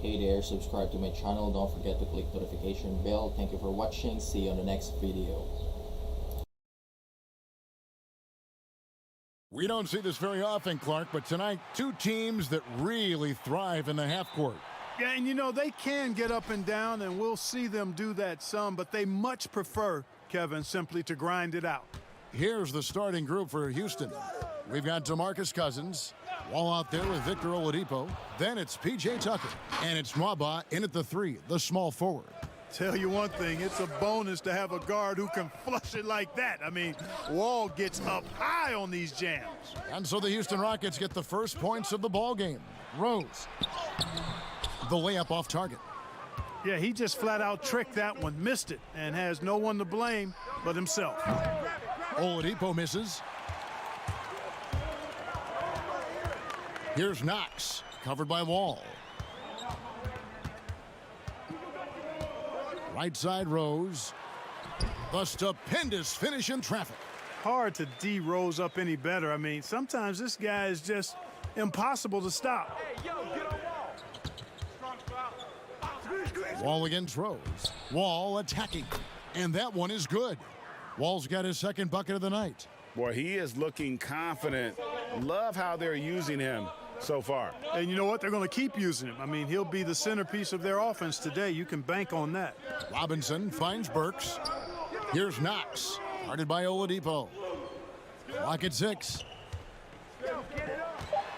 Hey there, subscribe to my channel. Don't forget to click notification bell. Thank you for watching. See you on the next video. We don't see this very often, Clark, but tonight, two teams that really thrive in the half court. Yeah, and you know, they can get up and down, and we'll see them do that some, but they much prefer, Kevin, simply to grind it out. Here's the starting group for Houston. We've got Demarcus Cousins, Wall out there with Victor Oladipo. Then it's P.J. Tucker, and it's Nwaba in at the three, the small forward. Tell you one thing, it's a bonus to have a guard who can flush it like that. I mean, Wall gets up high on these jams. And so the Houston Rockets get the first points of the ball game. Rose, the layup off target. Yeah, he just flat out tricked that one, missed it, and has no one to blame but himself. Oladipo misses. Here's Knox, covered by Wall. Right side Rose. The stupendous finish in traffic. Hard to D Rose up any better. I mean, sometimes this guy is just impossible to stop. Wall against Rose. Wall attacking. And that one is good. Wall's got his second bucket of the night. Boy, he is looking confident. Love how they're using him so far. And you know what? They're going to keep using him. I mean, he'll be the centerpiece of their offense today. You can bank on that. Robinson finds Burks. Here's Knox, guarded by Oladipo. Clock at 6.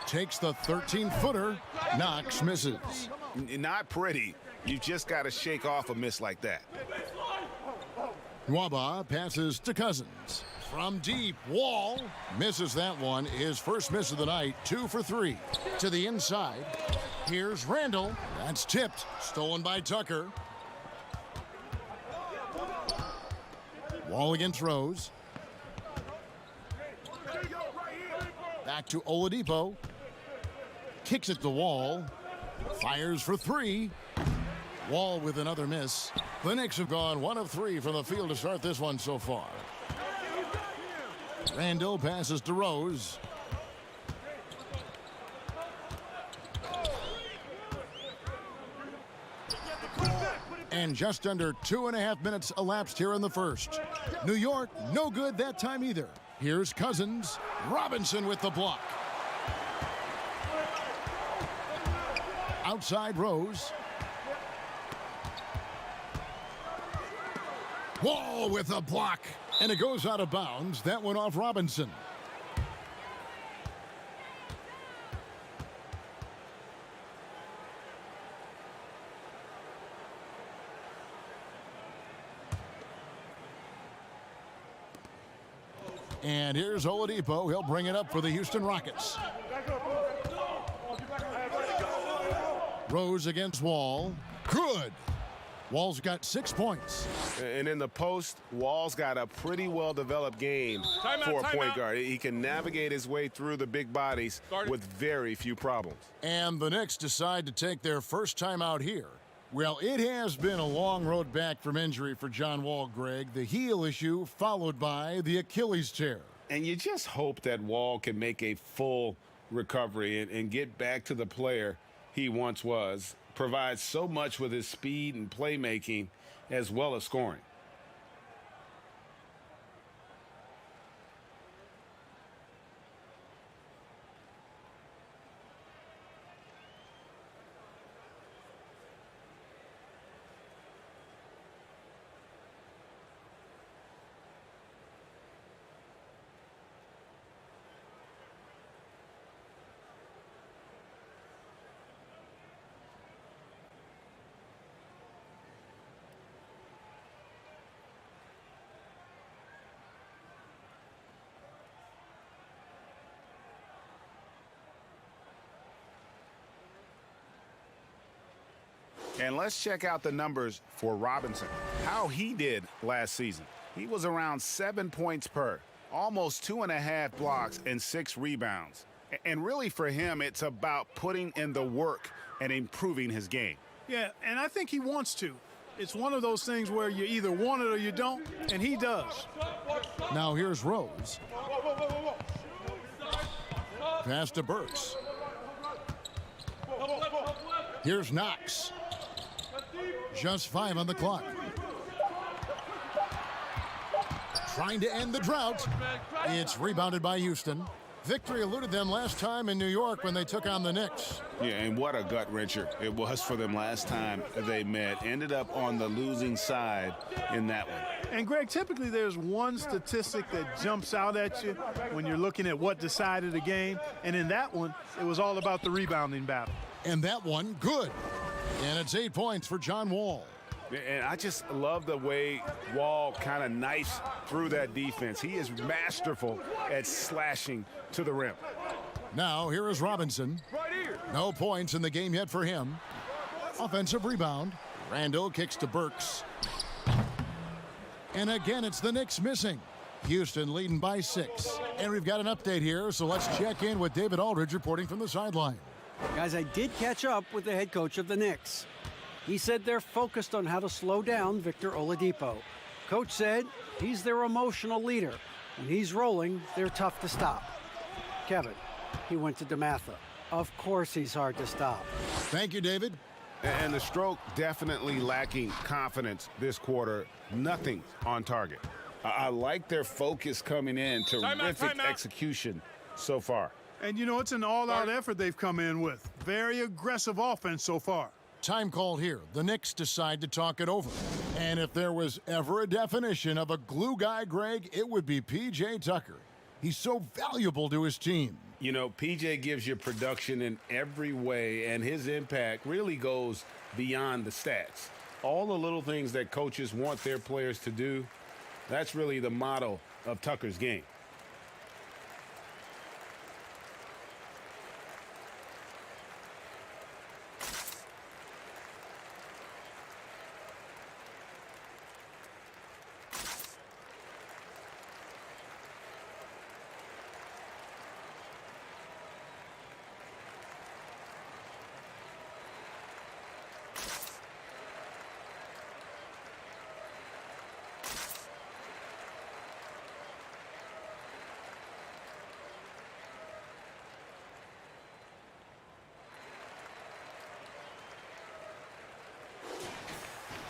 Takes the 13-footer. Knox misses. Not pretty. You just got to shake off a miss like that. Nwaba passes to Cousins. From deep, Wall misses that one. His first miss of the night, 2 for 3. To the inside. Here's Randall. That's tipped. Stolen by Tucker. Wall against Rose. Back to Oladipo. Kicks it to Wall. Fires for 3. Wall with another miss. The Knicks have gone 1 of 3 from the field to start this one so far. Randall passes to Rose. And just under 2.5 minutes elapsed here in the first. New York, no good that time either. Here's Cousins. Robinson with the block. Outside Rose. Wall with the block. And it goes out of bounds. That went off Robinson. And here's Oladipo. He'll bring it up for the Houston Rockets. Rose against Wall. Good. Wall's got 6 points. And in the post, Wall's got a pretty well-developed game for a point guard. He can navigate his way through the big bodies with very few problems. And the Knicks decide to take their first time out here. Well, it has been a long road back from injury for John Wall, Greg. The heel issue followed by the Achilles tear. And you just hope that Wall can make a full recovery and get back to the player he once was. Provides so much with his speed and playmaking as well as scoring. And let's check out the numbers for Robinson. How he did last season. He was around 7 points per, almost 2.5 blocks and 6 rebounds. And really for him, it's about putting in the work and improving his game. Yeah, and I think he wants to. It's one of those things where you either want it or you don't, and he does. Now here's Rose. Pass to Burks. Here's Knox. Just 5 on the clock. Trying to end the drought. It's rebounded by Houston. Victory eluded them last time in New York when they took on the Knicks. Yeah, and what a gut wrencher it was for them last time they met. Ended up on the losing side in that one. And Greg, typically there's one statistic that jumps out at you when you're looking at what decided a game. And in that one, it was all about the rebounding battle. And that one, good. And it's 8 points for John Wall. And I just love the way Wall kind of knifes through that defense. He is masterful at slashing to the rim. Now here is Robinson. No points in the game yet for him. Offensive rebound. Randall kicks to Burks. And again, it's the Knicks missing. Houston leading by 6. And we've got an update here, so let's check in with David Aldridge reporting from the sideline. Guys, I did catch up with the head coach of the Knicks. He said they're focused on how to slow down Victor Oladipo. Coach said he's their emotional leader. When he's rolling, they're tough to stop. Kevin, he went to DeMatha. Of course he's hard to stop. Thank you, David. And the stroke definitely lacking confidence this quarter. Nothing on target. I like their focus coming in. Terrific execution so far. And, you know, it's an all-out effort they've come in with. Very aggressive offense so far. Time called here. The Knicks decide to talk it over. And if there was ever a definition of a glue guy, Greg, it would be P.J. Tucker. He's so valuable to his team. You know, P.J. gives you production in every way, and his impact really goes beyond the stats. All the little things that coaches want their players to do, that's really the motto of Tucker's game.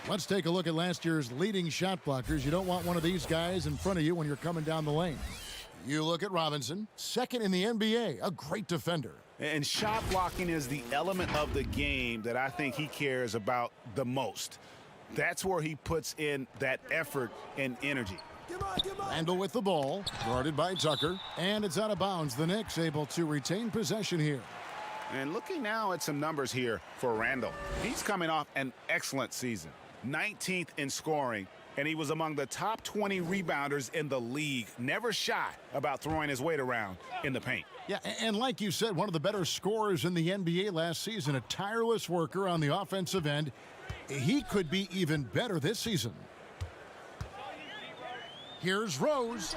Let's take a look at last year's leading shot blockers. You don't want one of these guys in front of you when you're coming down the lane. You look at Robinson, second in the NBA, a great defender. And shot blocking is the element of the game that I think he cares about the most. That's where he puts in that effort and energy. Randall with the ball, guarded by Tucker, and it's out of bounds. The Knicks able to retain possession here. And looking now at some numbers here for Randall. He's coming off an excellent season. 19th in scoring, and he was among the top 20 rebounders in the league. Never shy about throwing his weight around in the paint. Yeah, and like you said, one of the better scorers in the NBA last season, a tireless worker on the offensive end. He could be even better this season. Here's Rose,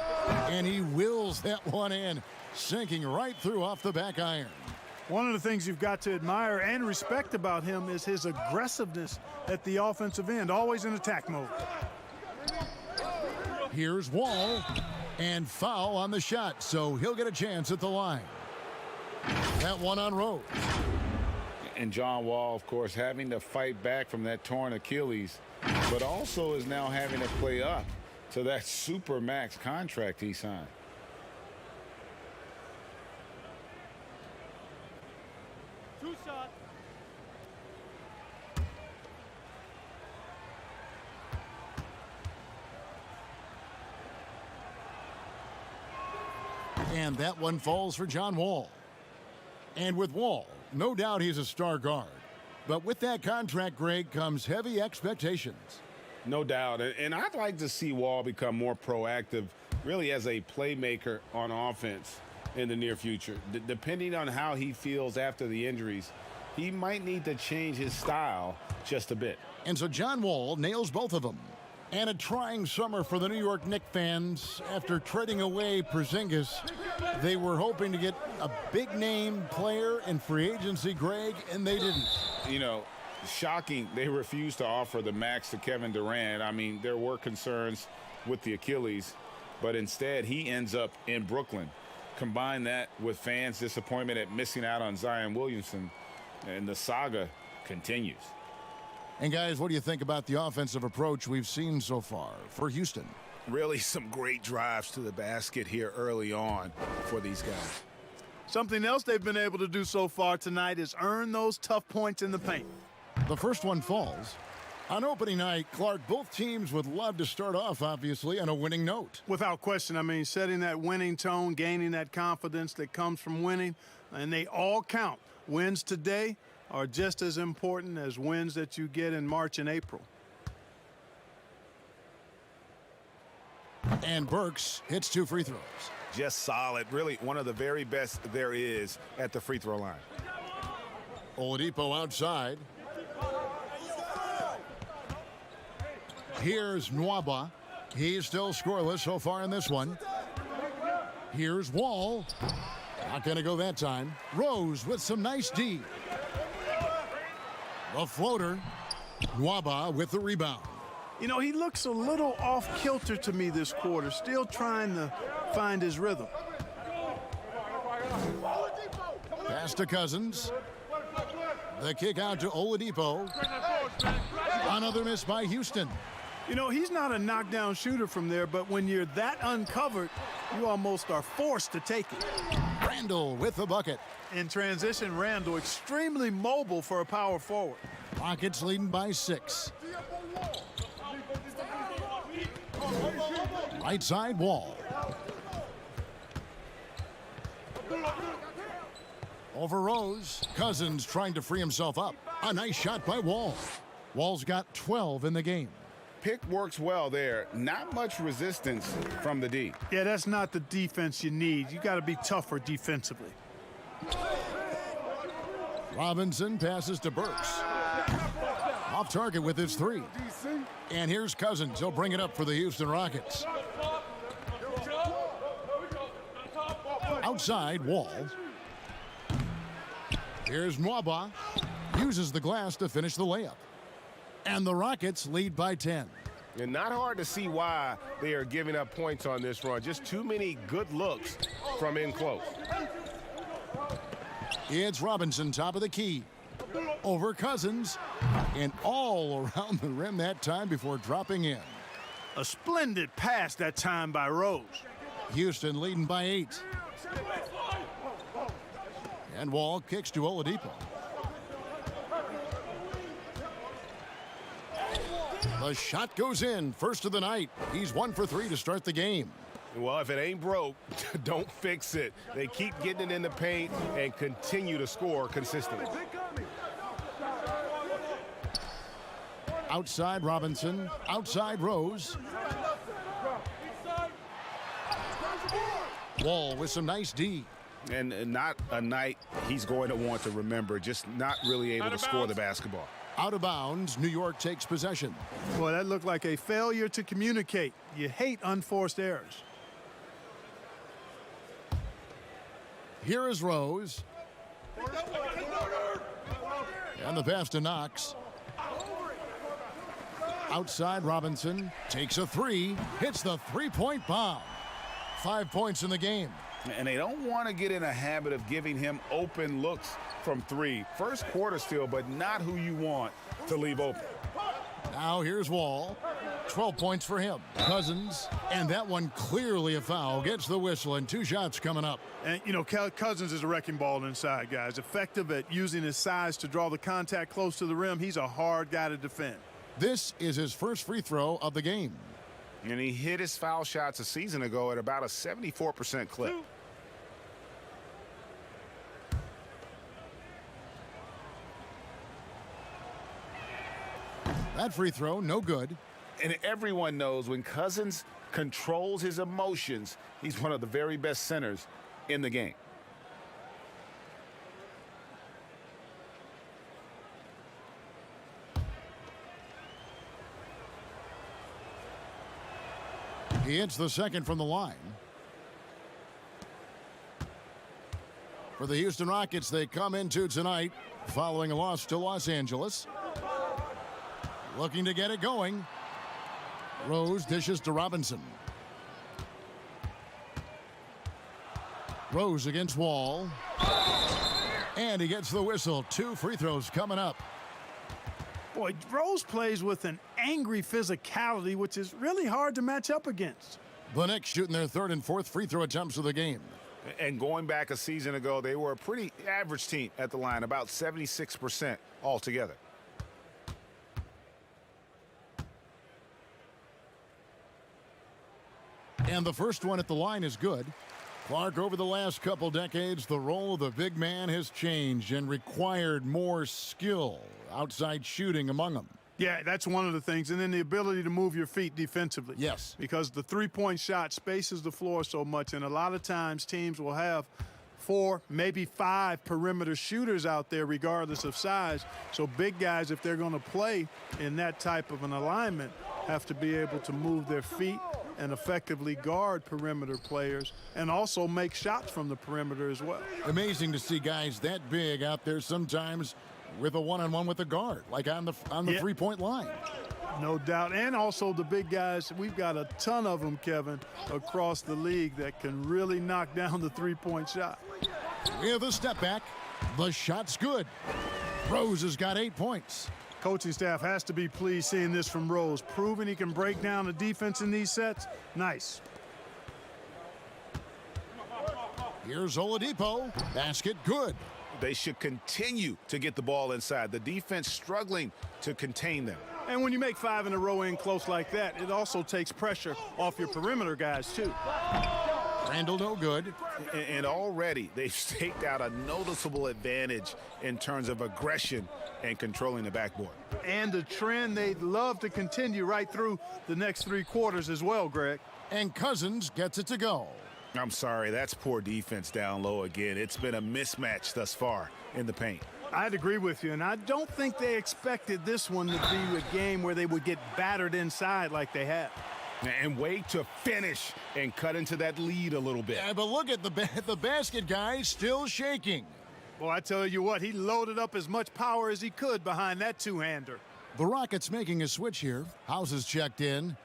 and he wills that one in, sinking right through off the back iron. One of the things you've got to admire and respect about him is his aggressiveness at the offensive end, always in attack mode. Here's Wall, and foul on the shot, so he'll get a chance at the line. That one on Rose. And John Wall, of course, having to fight back from that torn Achilles, but also is now having to play up to that super max contract he signed. And that one falls for John Wall. And with Wall, no doubt he's a star guard. But with that contract, Greg, comes heavy expectations. No doubt. And I'd like to see Wall become more proactive, really as a playmaker on offense in the near future. Depending on how he feels after the injuries, he might need to change his style just a bit. And so John Wall nails both of them. And a trying summer for the New York Knicks fans. After trading away Porzingis, they were hoping to get a big-name player in free agency, Greg, and they didn't. You know, shocking, they refused to offer the max to Kevin Durant. I mean, there were concerns with the Achilles, but instead he ends up in Brooklyn. Combine that with fans' disappointment at missing out on Zion Williamson, and the saga continues. And guys, what do you think about the offensive approach we've seen so far for Houston? Really some great drives to the basket here early on for these guys. Something else they've been able to do so far tonight is earn those tough points in the paint. The first one falls. On opening night, Clark, both teams would love to start off, obviously, on a winning note. Without question, I mean, setting that winning tone, gaining that confidence that comes from winning, and they all count. Wins today are just as important as wins that you get in March and April. And Burks hits 2 free throws. Just solid. Really one of the very best there is at the free throw line. Oladipo outside. Here's Nwaba. He's still scoreless so far in this one. Here's Wall. Not going to go that time. Rose with some nice D. The floater. Nwaba with the rebound. You know, he looks a little off-kilter to me this quarter, still trying to find his rhythm. Pass to Cousins. The kick out to Oladipo. Another miss by Houston. You know, he's not a knockdown shooter from there, but when you're that uncovered, you almost are forced to take it. Randall with the bucket. In transition, Randall extremely mobile for a power forward. Rockets leading by 6. Right side Wall. Over Rose. Cousins trying to free himself up. A nice shot by Wall. Wall's got 12 in the game. Pick works well there. Not much resistance from the D. Yeah, that's not the defense you need. You got to be tougher defensively. Robinson passes to Burks. Off target with his 3. And here's Cousins. He'll bring it up for the Houston Rockets. Outside, Wall. Here's Nwaba. Uses the glass to finish the layup. And the Rockets lead by 10. And not hard to see why they are giving up points on this run. Just too many good looks from in close. It's Robinson, top of the key. Over Cousins. And all around the rim that time before dropping in. A splendid pass that time by Rose. Houston leading by 8. And Wall kicks to Oladipo. The shot goes in. First of the night. He's 1 for 3 to start the game. Well, if it ain't broke, don't fix it. They keep getting it in the paint and continue to score consistently. Outside Robinson. Outside Rose. Wall with some nice D. And not a night he's going to want to remember. Just not really able to score the basketball. Out of bounds. New York takes possession. Boy, that looked like a failure to communicate. You hate unforced errors. Here is Rose. And the pass to Knox. Outside Robinson. Takes a 3. Hits the 3-point bomb. 5 points in the game. And they don't want to get in a habit of giving him open looks from 3. First quarter still, but not who you want to leave open. Now here's Wall. 12 points for him. Cousins. And that one clearly a foul. Gets the whistle and 2 shots coming up. And, you know, Cousins is a wrecking ball inside, guys. Effective at using his size to draw the contact close to the rim. He's a hard guy to defend. This is his first free throw of the game. And he hit his foul shots a season ago at about a 74% clip. That free throw, no good. And everyone knows when Cousins controls his emotions, he's one of the very best centers in the game. He hits the second from the line. For the Houston Rockets, they come into tonight following a loss to Los Angeles. Looking to get it going. Rose dishes to Robinson. Rose against Wall. And he gets the whistle. 2 free throws coming up. Boy, Rose plays with an angry physicality, which is really hard to match up against. The Knicks shooting their third and fourth free throw attempts of the game. And going back a season ago, they were a pretty average team at the line, about 76% altogether. And the first one at the line is good. Clark, over the last couple decades, the role of the big man has changed and required more skill, outside shooting among them. Yeah, that's one of the things. And then the ability to move your feet defensively. Yes. Because the three-point shot spaces the floor so much, and a lot of times teams will have 4, maybe 5 perimeter shooters out there regardless of size. So big guys, if they're going to play in that type of an alignment, have to be able to move their feet and effectively guard perimeter players and also make shots from the perimeter as well. Amazing to see guys that big out there sometimes with a one-on-one with a guard, like on the three-point line. No doubt. And also the big guys, we've got a ton of them, Kevin, across the league that can really knock down the three-point shot. With a step back, the shot's good. Rose has got 8 points. Coaching staff has to be pleased seeing this from Rose, proving he can break down the defense in these sets. Nice. Here's Oladipo. Basket good. They should continue to get the ball inside. The defense struggling to contain them. And when you make 5 in a row in close like that, it also takes pressure off your perimeter guys, too. Randall no good. And already they've staked out a noticeable advantage in terms of aggression and controlling the backboard. And a trend they'd love to continue right through the next 3 quarters as well, Greg. And Cousins gets it to go. I'm sorry, that's poor defense down low again. It's been a mismatch thus far in the paint. I'd agree with you, and I don't think they expected this one to be a game where they would get battered inside like they have. And wait to finish and cut into that lead a little bit. Yeah, but look at the basket guy still shaking. Well, I tell you what, he loaded up as much power as he could behind that two-hander. The Rockets making a switch here. House is checked in.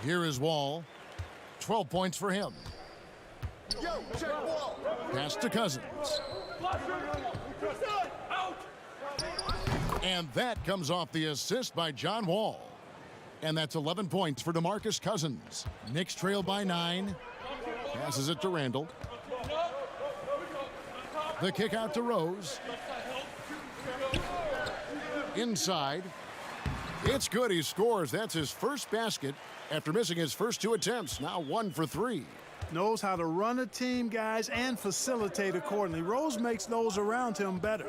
Here is Wall. 12 points for him. Pass to Cousins. And that comes off the assist by John Wall. And that's 11 points for Demarcus Cousins. Knicks trail by 9. Passes it to Randall. The kick out to Rose. Inside. It's good. He scores. That's his first basket after missing his first 2 attempts. Now 1 for 3. Knows how to run a team, guys, and facilitate accordingly. Rose makes those around him better.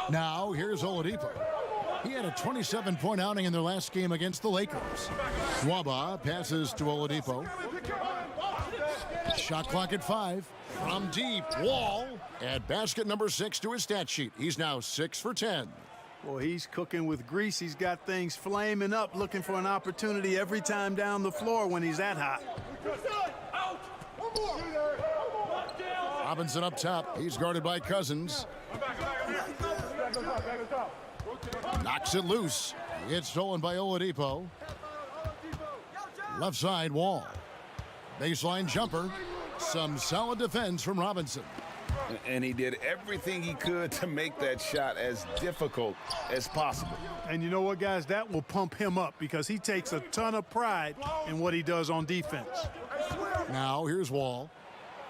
Now here's Oladipo. He had a 27-point outing in their last game against the Lakers. Swaba passes to Oladipo. Shot clock at 5. From deep, Wall. Add basket number 6 to his stat sheet. He's now 6 for 10. Well, he's cooking with grease. He's got things flaming up, looking for an opportunity every time down the floor when he's that hot. Robinson up top. He's guarded by Cousins. Knocks it loose. It's stolen by Oladipo. Left side, Wall. Baseline jumper. Some solid defense from Robinson. And he did everything he could to make that shot as difficult as possible. And you know what, guys? That will pump him up because he takes a ton of pride in what he does on defense. Now here's Wall.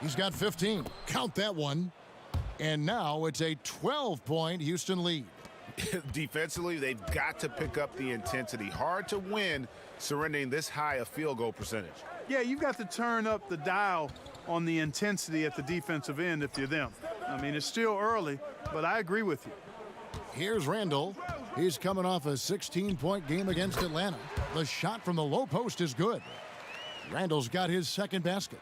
He's got 15. Count that one. And now it's a 12-point Houston lead. Defensively, they've got to pick up the intensity. Hard to win surrendering this high a field goal percentage. Yeah, you've got to turn up the dial on the intensity at the defensive end if you're them. I mean, it's still early, but I agree with you. Here's Randall. He's coming off a 16-point game against Atlanta. The shot from the low post is good. Randall's got his second basket.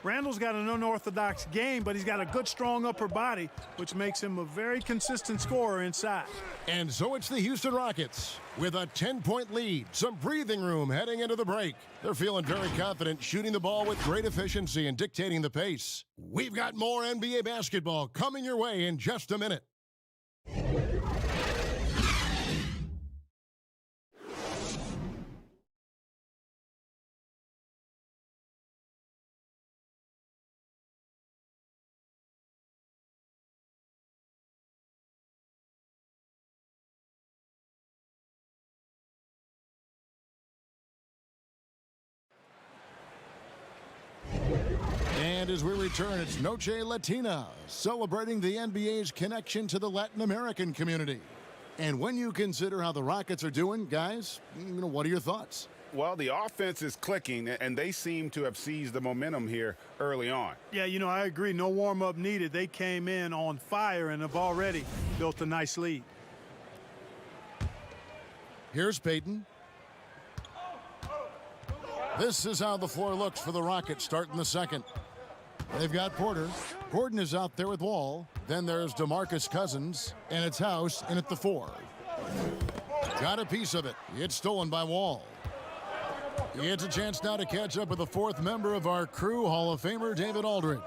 Randall's got an unorthodox game, but he's got a good, strong upper body, which makes him a very consistent scorer inside. And so it's the Houston Rockets with a 10-point lead. Some breathing room heading into the break. They're feeling very confident, shooting the ball with great efficiency and dictating the pace. We've got more NBA basketball coming your way in just a minute. as we return, it's Noche Latina, celebrating the NBA's connection to the Latin American community. And when you consider how the Rockets are doing, guys, what are your thoughts? Well, the offense is clicking, and they seem to have seized the momentum here early on. Yeah, I agree. No warm-up needed. They came in on fire and have already built a nice lead. Here's Payton. This is how the floor looks for the Rockets starting the second. They've got Porter. Gordon is out there with Wall. Then there's Demarcus Cousins, and it's House in at the 4. Got a piece of it. It's stolen by Wall. He gets a chance now to catch up with the 4th member of our crew, Hall of Famer David Aldridge.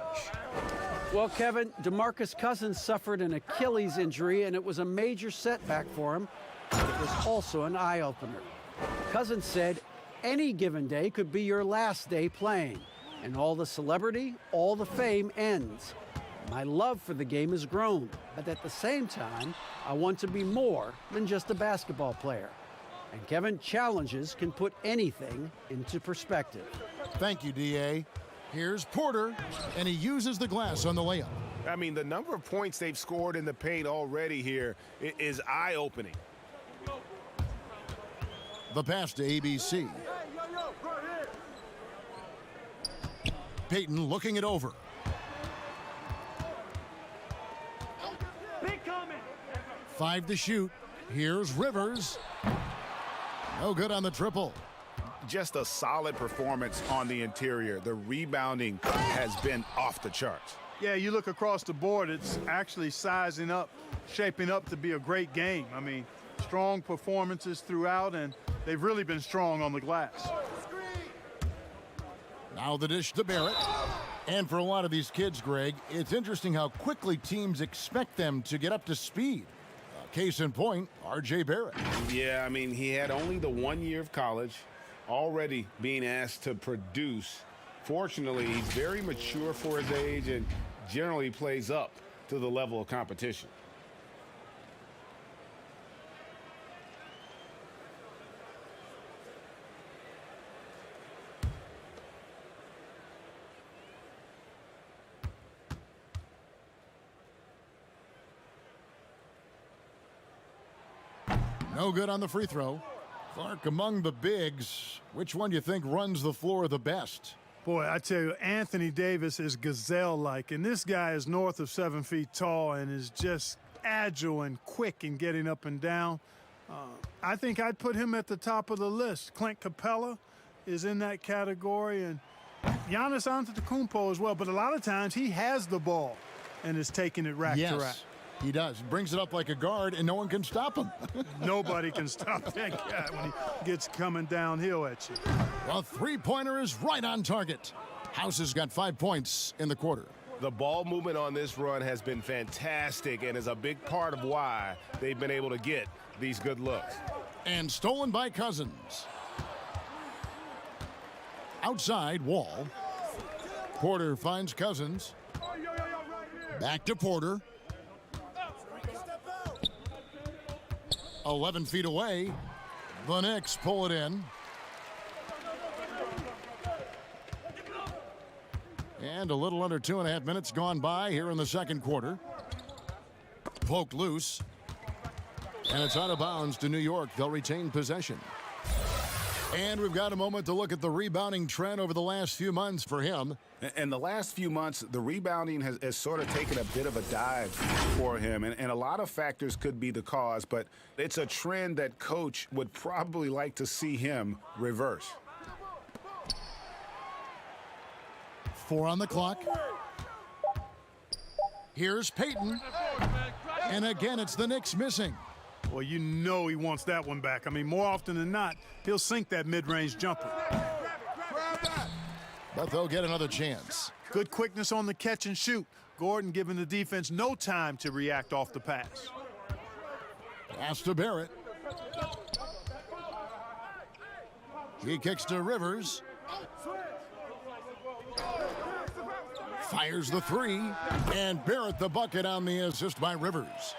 Well, Kevin, Demarcus Cousins suffered an Achilles injury, and it was a major setback for him. But it was also an eye-opener. Cousins said, any given day could be your last day playing, and all the celebrity, all the fame ends. My love for the game has grown, but at the same time, I want to be more than just a basketball player. And Kevin, challenges can put anything into perspective. Thank you, D.A. Here's Porter, and he uses the glass on the layup. I mean, the number of points they've scored in the paint already here is eye-opening. The pass to ABC. Payton looking it over. Five to shoot. Here's Rivers. No good on the triple. Just a solid performance on the interior. The rebounding has been off the charts. Yeah, you look across the board, it's actually sizing up, shaping up to be a great game. I mean, strong performances throughout, and they've really been strong on the glass. Now the dish to Barrett. And for a lot of these kids, Greg, it's interesting how quickly teams expect them to get up to speed. Case in point, R.J. Barrett. Yeah, I mean, he had only the 1 year of college, already being asked to produce. Fortunately, he's very mature for his age and generally plays up to the level of competition. No good on the free throw. Clark, among the bigs, which one do you think runs the floor the best? Boy, I tell you, Anthony Davis is gazelle-like, and this guy is north of 7 feet tall and is just agile and quick in getting up and down. I think I'd put him at the top of the list. Clint Capella is in that category, and Giannis Antetokounmpo as well. But a lot of times he has the ball and is taking it rack to rack. He does. Brings it up like a guard, and no one can stop him. Nobody can stop that guy when he gets coming downhill at you. The three-pointer is right on target. House has got 5 points in the quarter. The ball movement on this run has been fantastic and is a big part of why they've been able to get these good looks. And stolen by Cousins. Outside, Wall. Porter finds Cousins. Back to Porter. 11 feet away. The Knicks pull it in. And a little under 2.5 minutes gone by here in the second quarter. Poked loose. And it's out of bounds to New York. They'll retain possession. And we've got a moment to look at the rebounding trend over the last few months for him. In the last few months, the rebounding has sort of taken a bit of a dive for him. And a lot of factors could be the cause, but it's a trend that coach would probably like to see him reverse. 4 on the clock. Here's Payton. And again, it's the Knicks missing. Well, you know he wants that one back. I mean, more often than not, he'll sink that mid-range jumper. But they'll get another chance. Good quickness on the catch and shoot. Gordon giving the defense no time to react off the pass. Pass to Barrett. He kicks to Rivers. Fires the three. And Barrett the bucket on the assist by Rivers.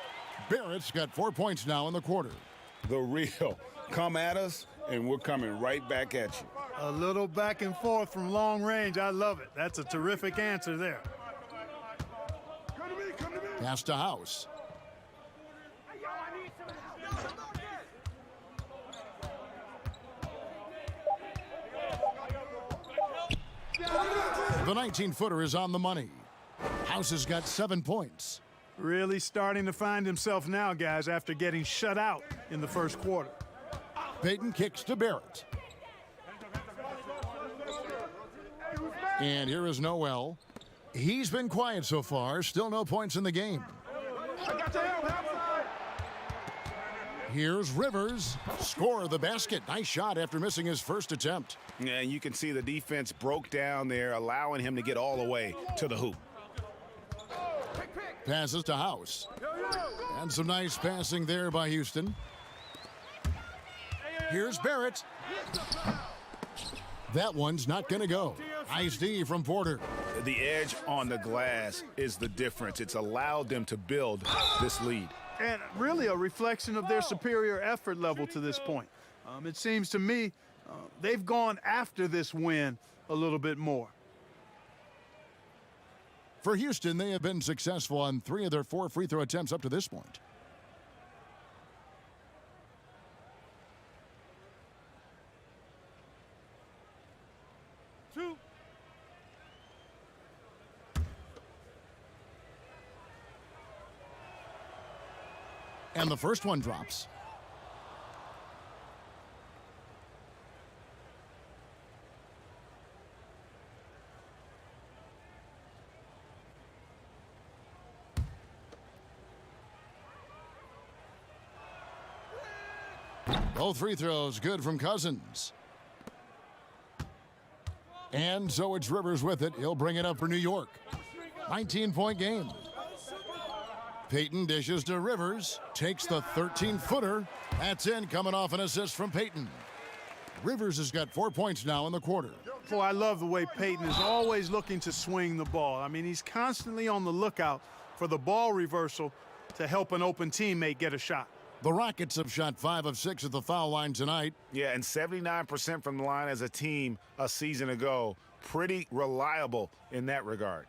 Barrett's got 4 points now in the quarter. The real come at us, and we're coming right back at you. A little back and forth from long range. I love it. That's a terrific answer there. Pass to House. The 19-footer is on the money. House has got 7 points. Really starting to find himself now, guys, after getting shut out in the first quarter. Payton kicks to Barrett. And here is Noel. He's been quiet so far. Still no points in the game. Here's Rivers. Score the basket. Nice shot after missing his first attempt. Yeah, and you can see the defense broke down there, allowing him to get all the way to the hoop. Passes to House. And some nice passing there by Houston. Here's Barrett. That one's not going to go. Nice D from Porter. The edge on the glass is the difference. It's allowed them to build this lead. And really a reflection of their superior effort level to this point. It seems to me they've gone after this win a little bit more. For Houston, they have been successful on 3 of their 4 free throw attempts up to this point. And the first one drops. Both free throws good from Cousins. And so it's Rivers with it. He'll bring it up for New York. 19-point game. Payton dishes to Rivers. Takes the 13-footer. That's in, coming off an assist from Payton. Rivers has got 4 points now in the quarter. Boy, I love the way Payton is always looking to swing the ball. I mean, he's constantly on the lookout for the ball reversal to help an open teammate get a shot. The Rockets have shot 5 of 6 at the foul line tonight. Yeah, and 79% from the line as a team a season ago. Pretty reliable in that regard.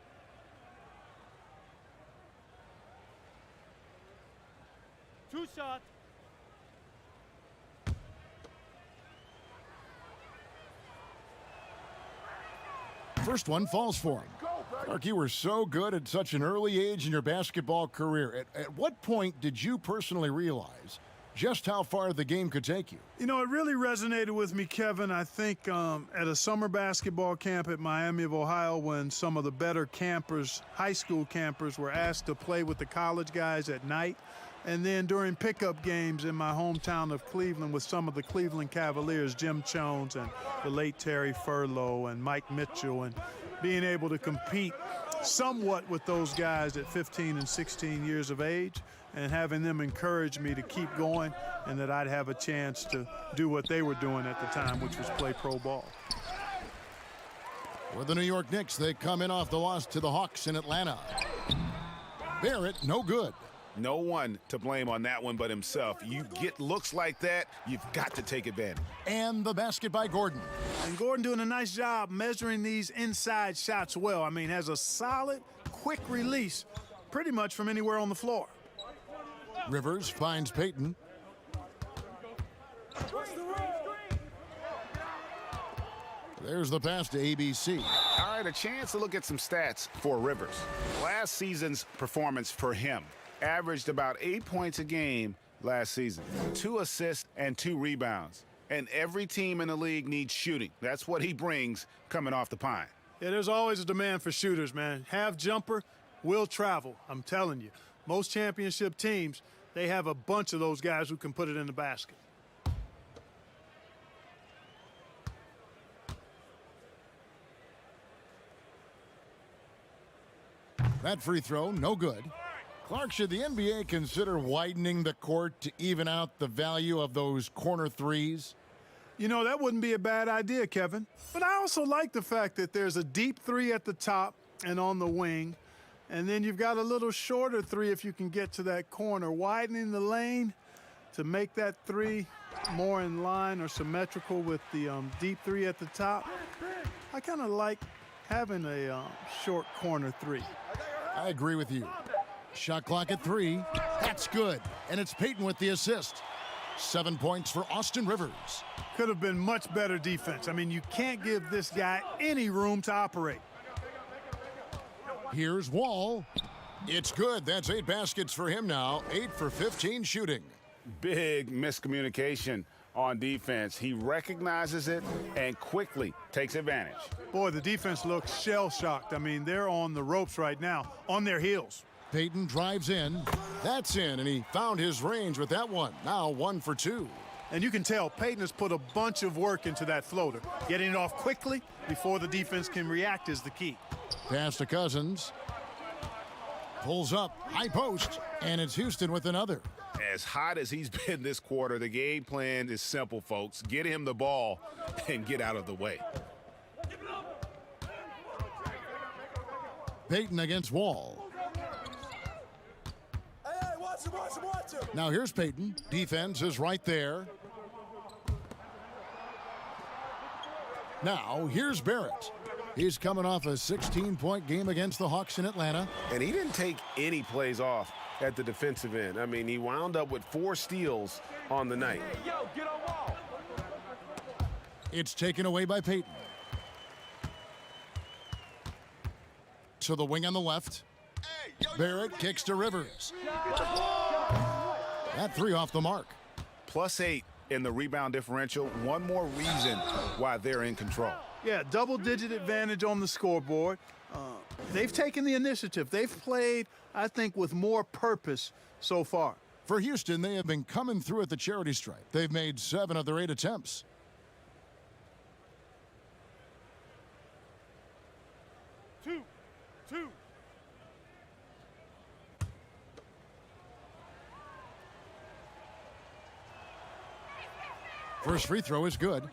Two shots. First one falls for him. Clark, you were so good at such an early age in your basketball career. At what point did you personally realize just how far the game could take you? You know, it really resonated with me, Kevin, I think at a summer basketball camp at Miami of Ohio when some of the better campers, high school campers, were asked to play with the college guys at night. And then during pickup games in my hometown of Cleveland with some of the Cleveland Cavaliers, Jim Jones and the late Terry Furlow and Mike Mitchell, and being able to compete somewhat with those guys at 15 and 16 years of age and having them encourage me to keep going and that I'd have a chance to do what they were doing at the time, which was play pro ball. For the New York Knicks, they come in off the loss to the Hawks in Atlanta. Barrett, no good. No one to blame on that one but himself. You get looks like that, you've got to take advantage. And the basket by Gordon. And Gordon doing a nice job measuring these inside shots well. I mean, has a solid, quick release pretty much from anywhere on the floor. Rivers finds Payton. There's the pass to ABC. All right, a chance to look at some stats for Rivers. Last season's performance for him averaged about 8 points a game last season, 2 assists and 2 rebounds. And every team in the league needs shooting. That's what he brings coming off the pine. Yeah, there's always a demand for shooters, man. Have jumper, will travel. I'm telling you. Most championship teams, they have a bunch of those guys who can put it in the basket. That free throw, no good. Clark, should the NBA consider widening the court to even out the value of those corner threes? You know, that wouldn't be a bad idea, Kevin. But I also like the fact that there's a deep three at the top and on the wing. And then you've got a little shorter three if you can get to that corner. Widening the lane, to make that three more in line or symmetrical with the deep three at the top, I kind of like having a short corner three. I agree with you. Shot clock at 3. That's good. And it's Payton with the assist. 7 points for Austin Rivers. Could have been much better defense. I mean, you can't give this guy any room to operate. Here's Wall. It's good. That's 8 baskets for him now. 8 for 15 shooting. Big miscommunication on defense. He recognizes it and quickly takes advantage. Boy, the defense looks shell-shocked. I mean, they're on the ropes right now, on their heels. Payton drives in. That's in, and he found his range with that one. Now 1 for 2. And you can tell Payton has put a bunch of work into that floater. Getting it off quickly before the defense can react is the key. Pass to Cousins. Pulls up, high post, and it's Houston with another. As hot as he's been this quarter, the game plan is simple, folks. Get him the ball and get out of the way. Payton against Wall. Now here's Payton. Defense is right there. Now here's Barrett. He's coming off a 16-point game against the Hawks in Atlanta. And he didn't take any plays off at the defensive end. I mean, he wound up with 4 steals on the night. Hey, yo, get on Wall. It's taken away by Payton. To the wing on the left. Barrett kicks to Rivers. That 3 off the mark. +8 in the rebound differential. One more reason why they're in control. Yeah, double-digit advantage on the scoreboard. They've taken the initiative. They've played, I think, with more purpose so far. For Houston, they have been coming through at the charity stripe. They've made 7 of their 8 attempts. Two. First free throw is good.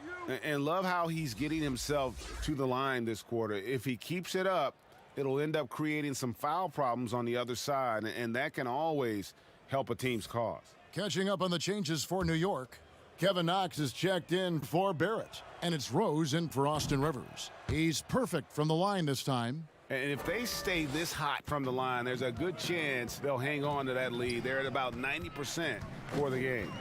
And love how he's getting himself to the line this quarter. If he keeps it up, it'll end up creating some foul problems on the other side, and that can always help a team's cause. Catching up on the changes for New York. Kevin Knox is checked in for Barrett, and it's Rose in for Austin Rivers. He's perfect from the line this time. And if they stay this hot from the line, there's a good chance they'll hang on to that lead. They're at about 90% for the game.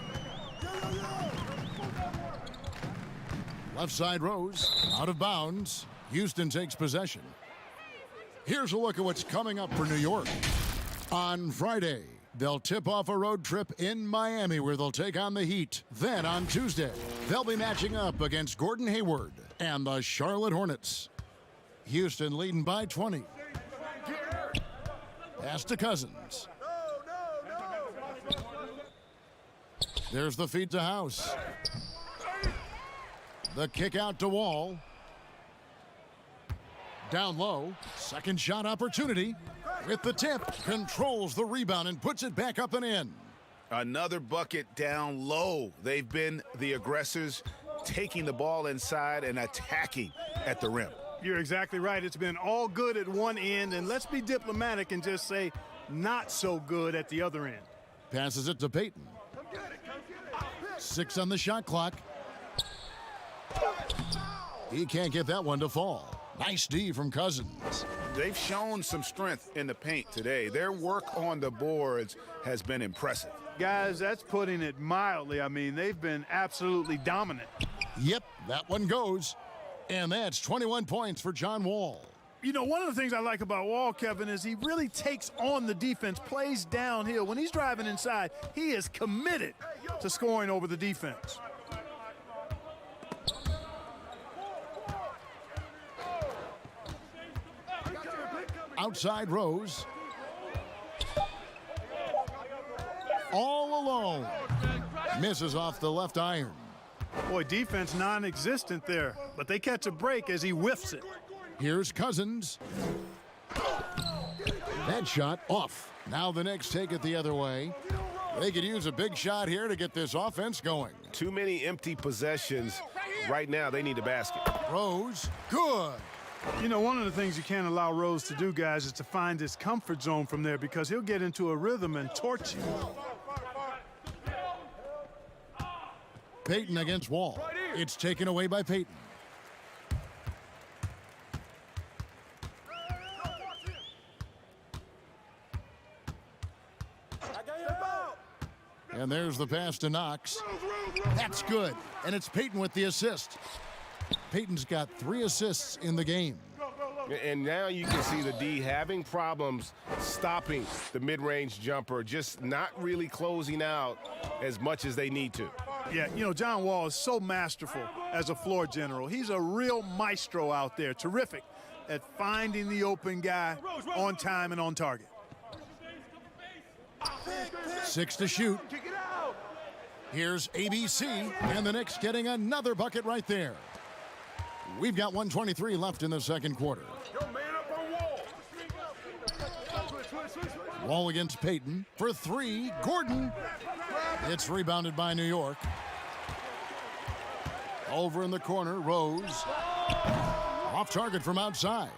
Left side Rose, out of bounds. Houston takes possession. Here's a look at what's coming up for New York. On Friday, they'll tip off a road trip in Miami where they'll take on the Heat. Then on Tuesday, they'll be matching up against Gordon Hayward and the Charlotte Hornets. Houston leading by 20. Pass to Cousins. There's the feed to House. The kick out to Wall. Down low. Second shot opportunity. With the tip. Controls the rebound and puts it back up and in. Another bucket down low. They've been the aggressors, taking the ball inside and attacking at the rim. You're exactly right. It's been all good at one end, and let's be diplomatic and just say not so good at the other end. Passes it to Payton. 6 on the shot clock. He can't get that one to fall. Nice D from Cousins. They've shown some strength in the paint today. Their work on the boards has been impressive. Guys, that's putting it mildly. I mean, they've been absolutely dominant. Yep, that one goes. And that's 21 points for John Wall. You know, one of the things I like about Wall, Kevin, is he really takes on the defense, plays downhill. When he's driving inside, he is committed to scoring over the defense. Outside Rose. All alone. Misses off the left iron. Boy, defense non-existent there, but they catch a break as he whiffs it. Here's Cousins. That shot off. Now the Knicks take it the other way. They could use a big shot here to get this offense going. Too many empty possessions. Right now, they need a basket. Rose, good. You know, one of the things you can't allow Rose to do, guys, is to find his comfort zone from there because he'll get into a rhythm and torch you. Payton against Wall. It's taken away by Payton. And there's the pass to Knox. That's good. And it's Payton with the assist. Payton's got 3 assists in the game. And now you can see the D having problems stopping the mid-range jumper, just not really closing out as much as they need to. Yeah, you know, John Wall is so masterful as a floor general. He's a real maestro out there, terrific at finding the open guy on time and on target. 6 to shoot. Here's ABC, and the Knicks getting another bucket right there. We've got 1:23 left in the second quarter. Wall against Payton for 3. Gordon. It's rebounded by New York. Over in the corner, Rose. Off target from outside.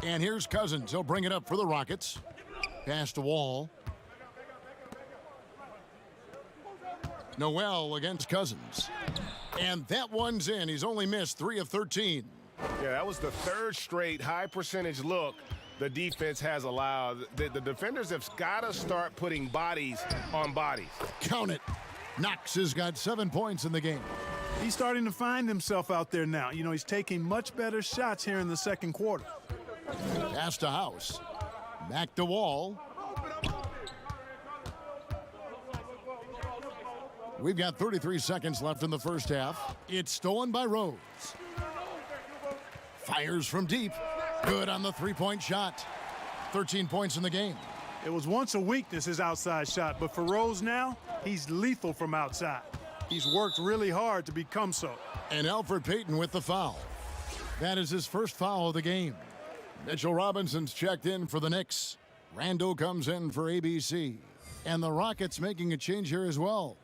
And here's Cousins. He'll bring it up for the Rockets. Pass to Wall. Noel against Cousins. And that one's in. He's only missed 3 of 13. Yeah, that was the 3rd straight high percentage look the defense has allowed. The defenders have got to start putting bodies on bodies. Count it. Knox has got 7 points in the game. He's starting to find himself out there now. You know, he's taking much better shots here in the second quarter. Pass to House. Back to Wall. We've got 33 seconds left in the first half. It's stolen by Rose. Fires from deep. Good on the 3-point shot. 13 points in the game. It was once a weakness, his outside shot, but for Rose now, he's lethal from outside. He's worked really hard to become so. And Elfrid Payton with the foul. That is his first foul of the game. Mitchell Robinson's checked in for the Knicks. Randall comes in for ABC. And the Rockets making a change here as well.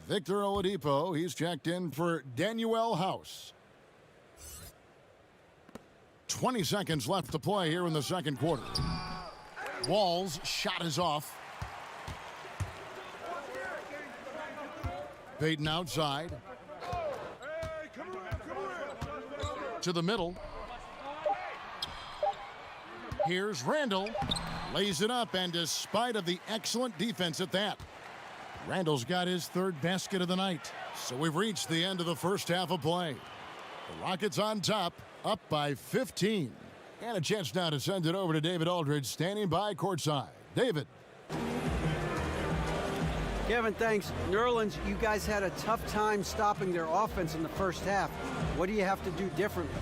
Victor Oladipo, he's checked in for Danuel House. 20 seconds left to play here in the second quarter. Wall's shot is off. Payton outside. To the middle. Here's Randall. Lays it up, and despite of the excellent defense at that, Randall's got his 3rd basket of the night. So we've reached the end of the first half of play. The Rockets on top, up by 15. And a chance now to send it over to David Aldridge, standing by courtside. David. Kevin, thanks. New Orleans, you guys had a tough time stopping their offense in the first half. What do you have to do differently?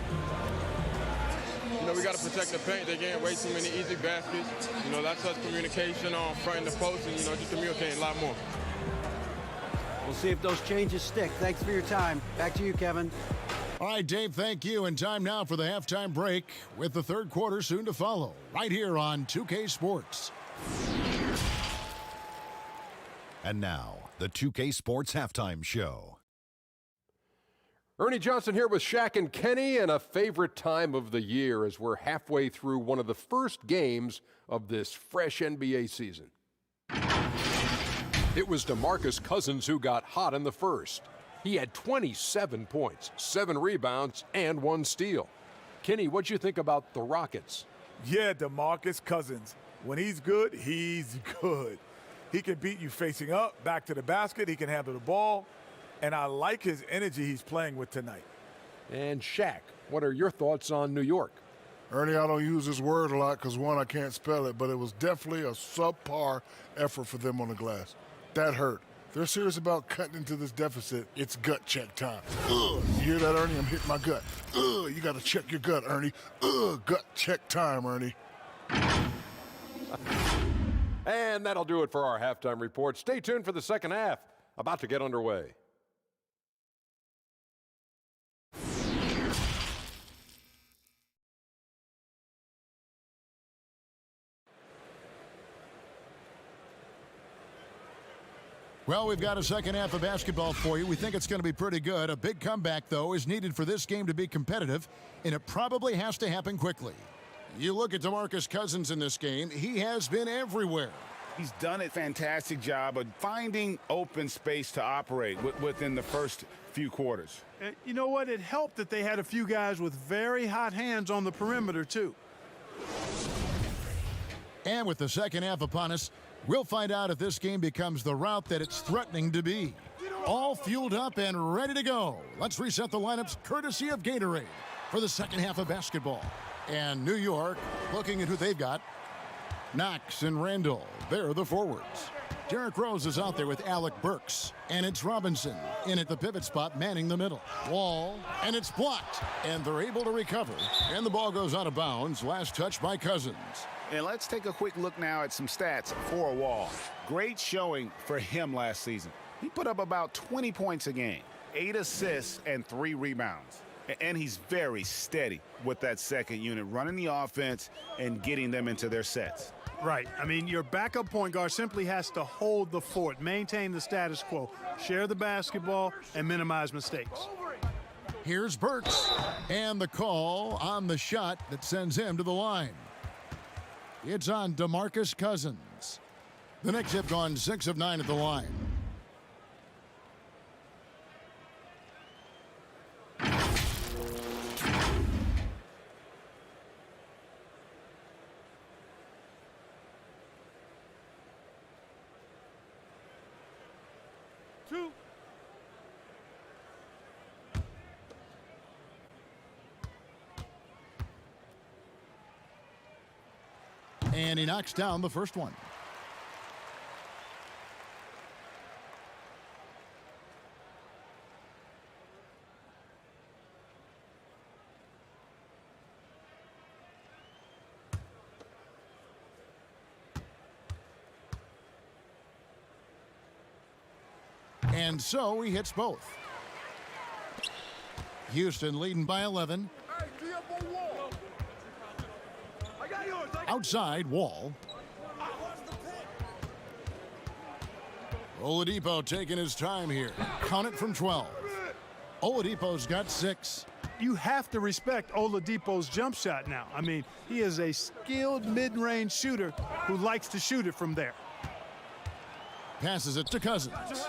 You know, we got to protect the paint. They getting way too many easy baskets. You know, that's us communication on front and the post, and, you know, just communicating a lot more. We'll see if those changes stick. Thanks for your time. Back to you, Kevin. All right, Dave, thank you. And time now for the halftime break with the third quarter soon to follow right here on 2K Sports. And now, the 2K Sports Halftime Show. Ernie Johnson here with Shaq and Kenny, and a favorite time of the year as we're halfway through one of the first games of this fresh NBA season. It was Demarcus Cousins who got hot in the first. He had 27 points, 7 rebounds, and 1 steal. Kenny, what'd you think about the Rockets? Yeah, Demarcus Cousins. When he's good, he's good. He can beat you facing up, back to the basket. He can handle the ball. And I like his energy he's playing with tonight. And Shaq, what are your thoughts on New York? Ernie, I don't use this word a lot because, one, I can't spell it, but it was definitely a subpar effort for them on the glass. That hurt. If they're serious about cutting into this deficit, it's gut check time. Ugh, you hear that, Ernie? I'm hitting my gut. Ugh, you got to check your gut, Ernie. Ugh, gut check time, Ernie. And that'll do it for our halftime report. Stay tuned for the second half, about to get underway. Well, we've got a second half of basketball for you. We think it's going to be pretty good. A big comeback, though, is needed for this game to be competitive, and it probably has to happen quickly. You look at Demarcus Cousins in this game, he has been everywhere. He's done a fantastic job of finding open space to operate within the first few quarters. You know what? It helped that they had a few guys with very hot hands on the perimeter, too. And with the second half upon us, we'll find out if this game becomes the route that it's threatening to be. All fueled up and ready to go. Let's reset the lineups courtesy of Gatorade for the second half of basketball. And New York, looking at who they've got, Knox and Randall, they're the forwards. Derrick Rose is out there with Alec Burks, and it's Robinson in at the pivot spot manning the middle. Wall, and it's blocked, and they're able to recover, and the ball goes out of bounds. Last touch by Cousins. And let's take a quick look now at some stats for Wall. Great showing for him last season. He put up about 20 points a game, 8 assists, and 3 rebounds. And he's very steady with that second unit, running the offense and getting them into their sets. Right. I mean, your backup point guard simply has to hold the fort, maintain the status quo, share the basketball, and minimize mistakes. Here's Burks, and the call on the shot that sends him to the line. It's on Demarcus Cousins. The Knicks have gone 6 of 9 at the line. And he knocks down the first one. And so he hits both. Houston leading by 11. Outside, Wall. Oladipo taking his time here. Count it from 12. Oladipo's got 6. You have to respect Oladipo's jump shot now. I mean, he is a skilled mid-range shooter who likes to shoot it from there. Passes it to Cousins.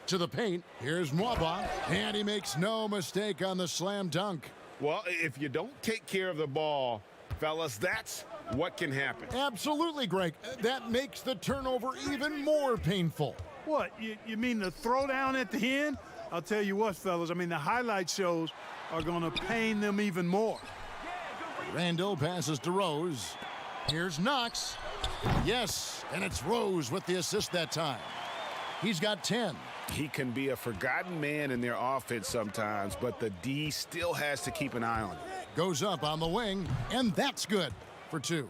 To the paint. Here's Mwaba. And he makes no mistake on the slam dunk. Well, if you don't take care of the ball, fellas, that's what can happen. Absolutely, Greg. That makes the turnover even more painful. What, you mean the throwdown at the end? I'll tell you what, fellas, I mean, the highlight shows are going to pain them even more. Randall passes to Rose. Here's Knox. Yes, and it's Rose with the assist that time. He's got 10. He can be a forgotten man in their offense sometimes, but the D still has to keep an eye on him. Goes up on the wing, and that's good for 2.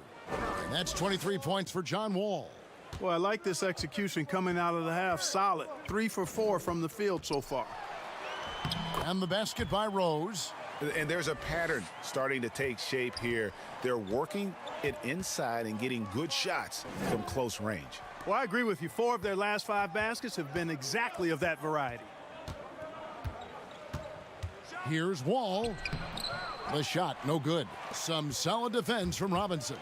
And that's 23 points for John Wall. Well, I like this execution coming out of the half. Solid. 3 for 4 from the field so far. And the basket by Rose. And there's a pattern starting to take shape here. They're working it inside and getting good shots from close range. Well, I agree with you. 4 of their last 5 baskets have been exactly of that variety. Here's Wall. The shot, no good. Some solid defense from Robinson.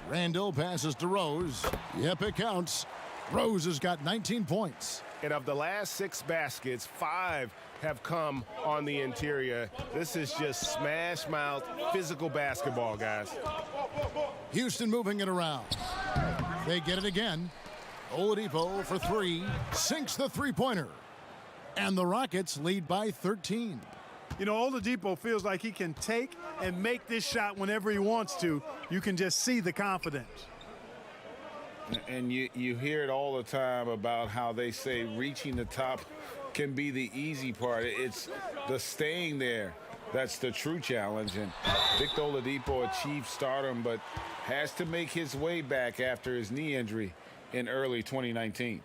Randall passes to Rose. Yep, it counts. Rose has got 19 points. And of the last 6 baskets, 5 have come on the interior. This is just smash mouth physical basketball, guys. Houston moving it around. They get it again. Oladipo for 3. Sinks the three-pointer. And the Rockets lead by 13. You know, Oladipo feels like he can take and make this shot whenever he wants to. You can just see the confidence. And you hear it all the time about how they say reaching the top can be the easy part. It's the staying there that's the true challenge. And Victor Oladipo achieved stardom, but has to make his way back after his knee injury in early 2019.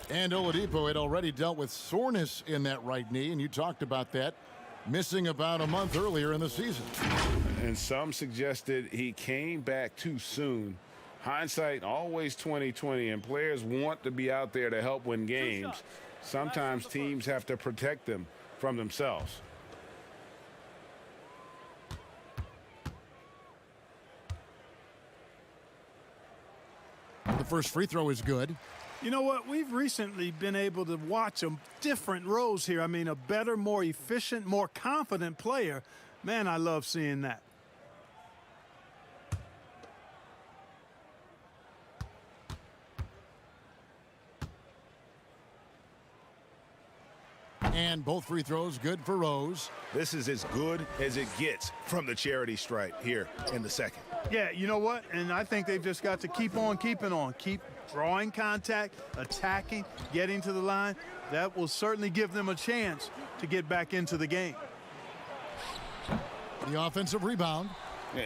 And Oladipo had already dealt with soreness in that right knee, and you talked about that, missing about a month earlier in the season. And some suggested he came back too soon. Hindsight always 20/20, and players want to be out there to help win games. Sometimes teams have to protect them from themselves. The first free throw is good. You know what? We've recently been able to watch different roles here. I mean, a better, more efficient, more confident player. Man, I love seeing that. And both free throws good for Rose. This is as good as it gets from the charity stripe here in the second. Yeah, you know what? And I think they've just got to keep on keeping on. Keep drawing contact, attacking, getting to the line. That will certainly give them a chance to get back into the game. The offensive rebound.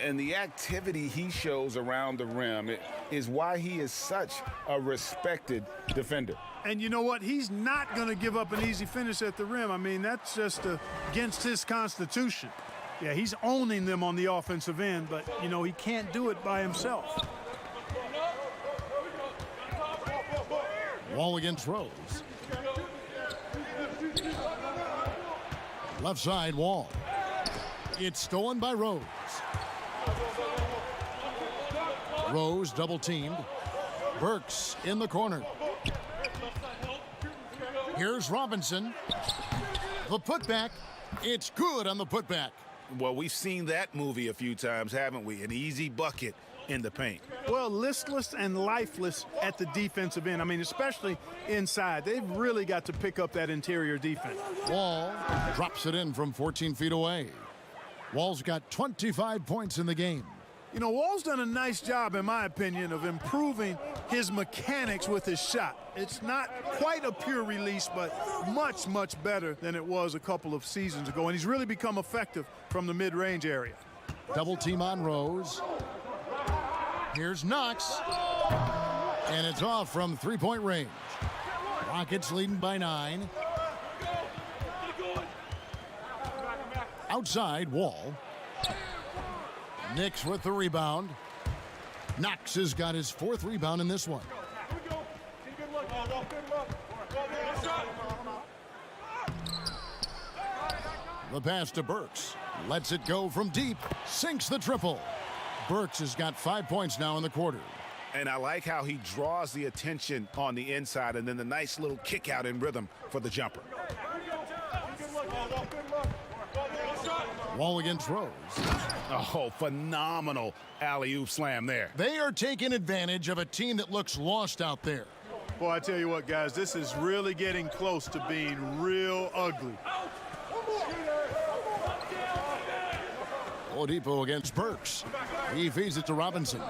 And the activity he shows around the rim is why he is such a respected defender. And you know what? He's not going to give up an easy finish at the rim. I mean, that's just against his constitution. Yeah, he's owning them on the offensive end, but, you know, he can't do it by himself. Wall against Rose. Left side, Wall. It's stolen by Rose. Rose double-teamed. Burks in the corner. Here's Robinson. The putback. It's good on the putback. Well, we've seen that movie a few times, haven't we? An easy bucket in the paint. Well, listless and lifeless at the defensive end. I mean, especially inside. They've really got to pick up that interior defense. Wall drops it in from 14 feet away. Wall's got 25 points in the game. You know, Wall's done a nice job, in my opinion, of improving his mechanics with his shot. It's not quite a pure release, but much, much better than it was a couple of seasons ago. And he's really become effective from the mid-range area. Double team on Rose. Here's Knox. And it's off from three-point range. Rockets leading by 9. Outside, Wall. Knicks with the rebound. Knox has got his 4th rebound in this one. The pass to Burks. Lets it go from deep. Sinks the triple. Burks has got 5 points now in the quarter. And I like how he draws the attention on the inside and then the nice little kick out in rhythm for the jumper. Wall against Rose. Oh, phenomenal alley-oop slam there. They are taking advantage of a team that looks lost out there. Boy, I tell you what, guys, this is really getting close to being real ugly. Oladipo against Burks. He feeds it to Robinson.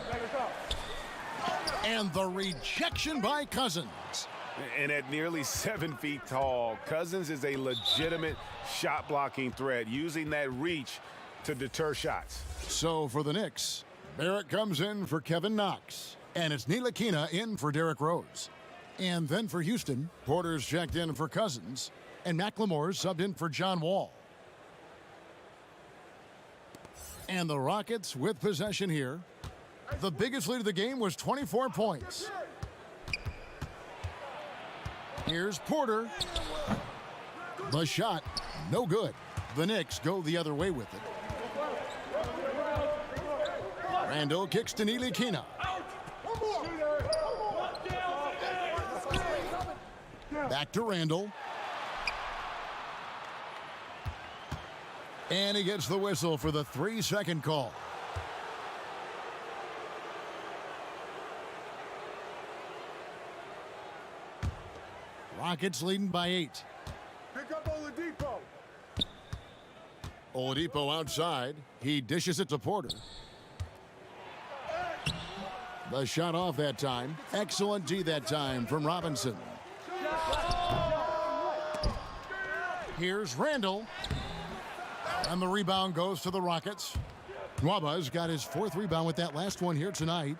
And the rejection by Cousins. And at nearly 7 feet tall, Cousins is a legitimate shot-blocking threat, using that reach to deter shots. So for the Knicks, Barrett comes in for Kevin Knox. And it's Ntilikina in for Derrick Rose. And then for Houston, Porter's checked in for Cousins. And McLemore's subbed in for John Wall. And the Rockets with possession here. The biggest lead of the game was 24 points. Here's Porter. The shot, no good. The Knicks go the other way with it. Randall kicks to Ntilikina. Back to Randall. And he gets the whistle for the 3-second call. Rockets leading by 8. Pick up Oladipo. Oladipo outside. He dishes it to Porter. The shot off that time. Excellent D that time from Robinson. Here's Randall. And the rebound goes to the Rockets. Nwaba's got his 4th rebound with that last one here tonight.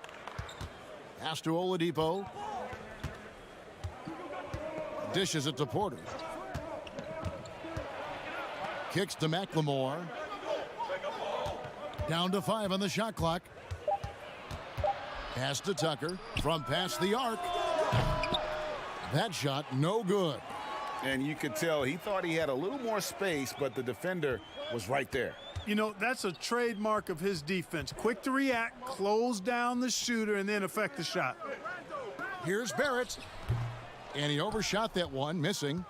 Pass to Oladipo. Dishes it to Porter. Kicks to McLemore. Down to 5 on the shot clock. Pass to Tucker from past the arc. That shot no good. And you could tell he thought he had a little more space, but the defender was right there. You know, that's a trademark of his defense. Quick to react, close down the shooter, and then affect the shot. Here's Barrett. And he overshot that one, missing.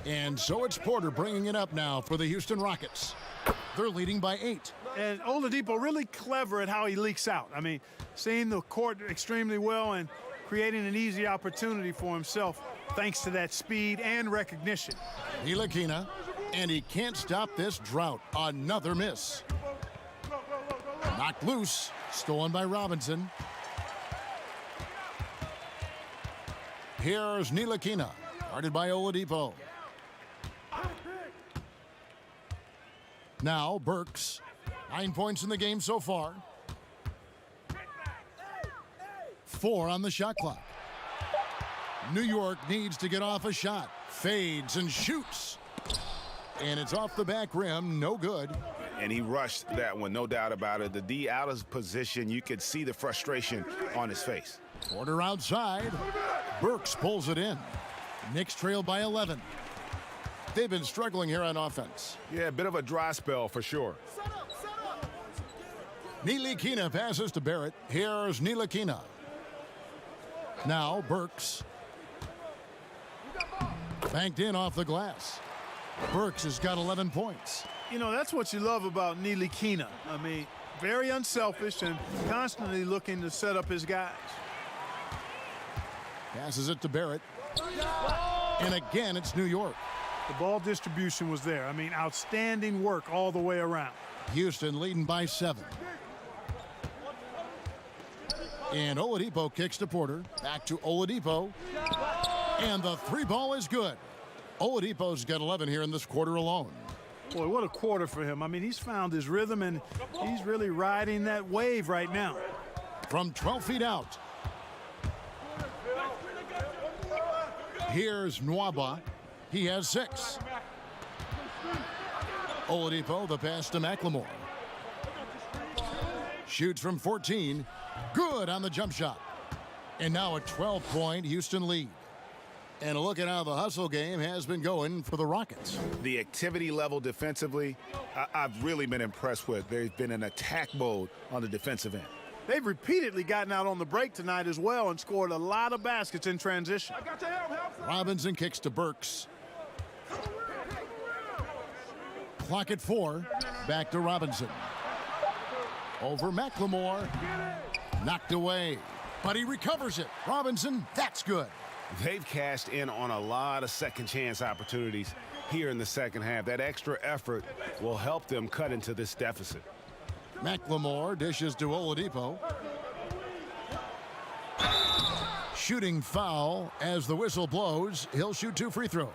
And so it's Porter bringing it up now for the Houston Rockets. They're leading by 8. And Oladipo really clever at how he leaks out. I mean, seeing the court extremely well and creating an easy opportunity for himself thanks to that speed and recognition. Ntilikina, and he can't stop this drought. Another miss. Knocked loose, stolen by Robinson. Here's Ntilikina, guarded by Oladipo. Now Burks, 9 points in the game so far. 4 on the shot clock. New York needs to get off a shot. Fades and shoots. And it's off the back rim, no good. And he rushed that one, no doubt about it. The D out of position, you could see the frustration on his face. Porter outside. Burks pulls it in. Knicks trail by 11. They've been struggling here on offense. Yeah, a bit of a dry spell for sure. Ntilikina passes to Barrett. Here's Ntilikina. Now Burks. Banked in off the glass. Burks has got 11 points. You know, that's what you love about Ntilikina. I mean, very unselfish and constantly looking to set up his guys. Passes it to Barrett. And again, it's New York. The ball distribution was there. I mean, outstanding work all the way around. Houston leading by 7. And Oladipo kicks to Porter. Back to Oladipo. And the 3 ball is good. Oladipo's got 11 here in this quarter alone. Boy, what a quarter for him. I mean, he's found his rhythm, and he's really riding that wave right now. From 12 feet out. Here's Nwaba. He has 6. Oladipo, the pass to McLemore. Shoots from 14. Good on the jump shot. And now a 12-point Houston lead. And a look at how the hustle game has been going for the Rockets. The activity level defensively, I've really been impressed with. There's been an attack mode on the defensive end. They've repeatedly gotten out on the break tonight as well and scored a lot of baskets in transition. Robinson kicks to Burks. Clock at 4. Back to Robinson. Over McLemore. Knocked away. But he recovers it. Robinson, that's good. They've cashed in on a lot of second chance opportunities here in the second half. That extra effort will help them cut into this deficit. McLemore dishes to Oladipo. Shooting foul as the whistle blows. He'll shoot 2 free throws.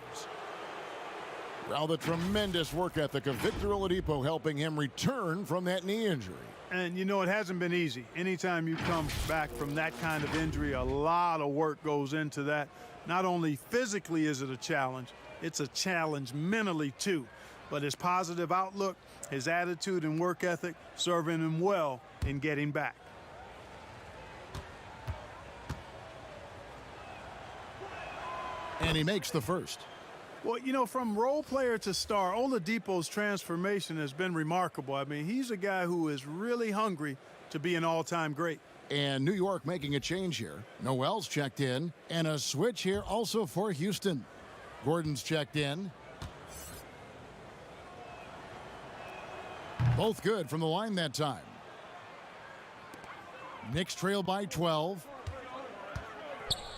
Well, the tremendous work ethic of Victor Oladipo helping him return from that knee injury. And, you know, it hasn't been easy. Anytime you come back from that kind of injury, a lot of work goes into that. Not only physically is it a challenge, it's a challenge mentally, too. But his positive outlook, his attitude and work ethic, serving him well in getting back. And he makes the first. Well, you know, from role player to star, Oladipo's transformation has been remarkable. I mean, he's a guy who is really hungry to be an all-time great. And New York making a change here. Noel's checked in. And a switch here also for Houston. Gordon's checked in. Both good from the line that time. Knicks trail by 12.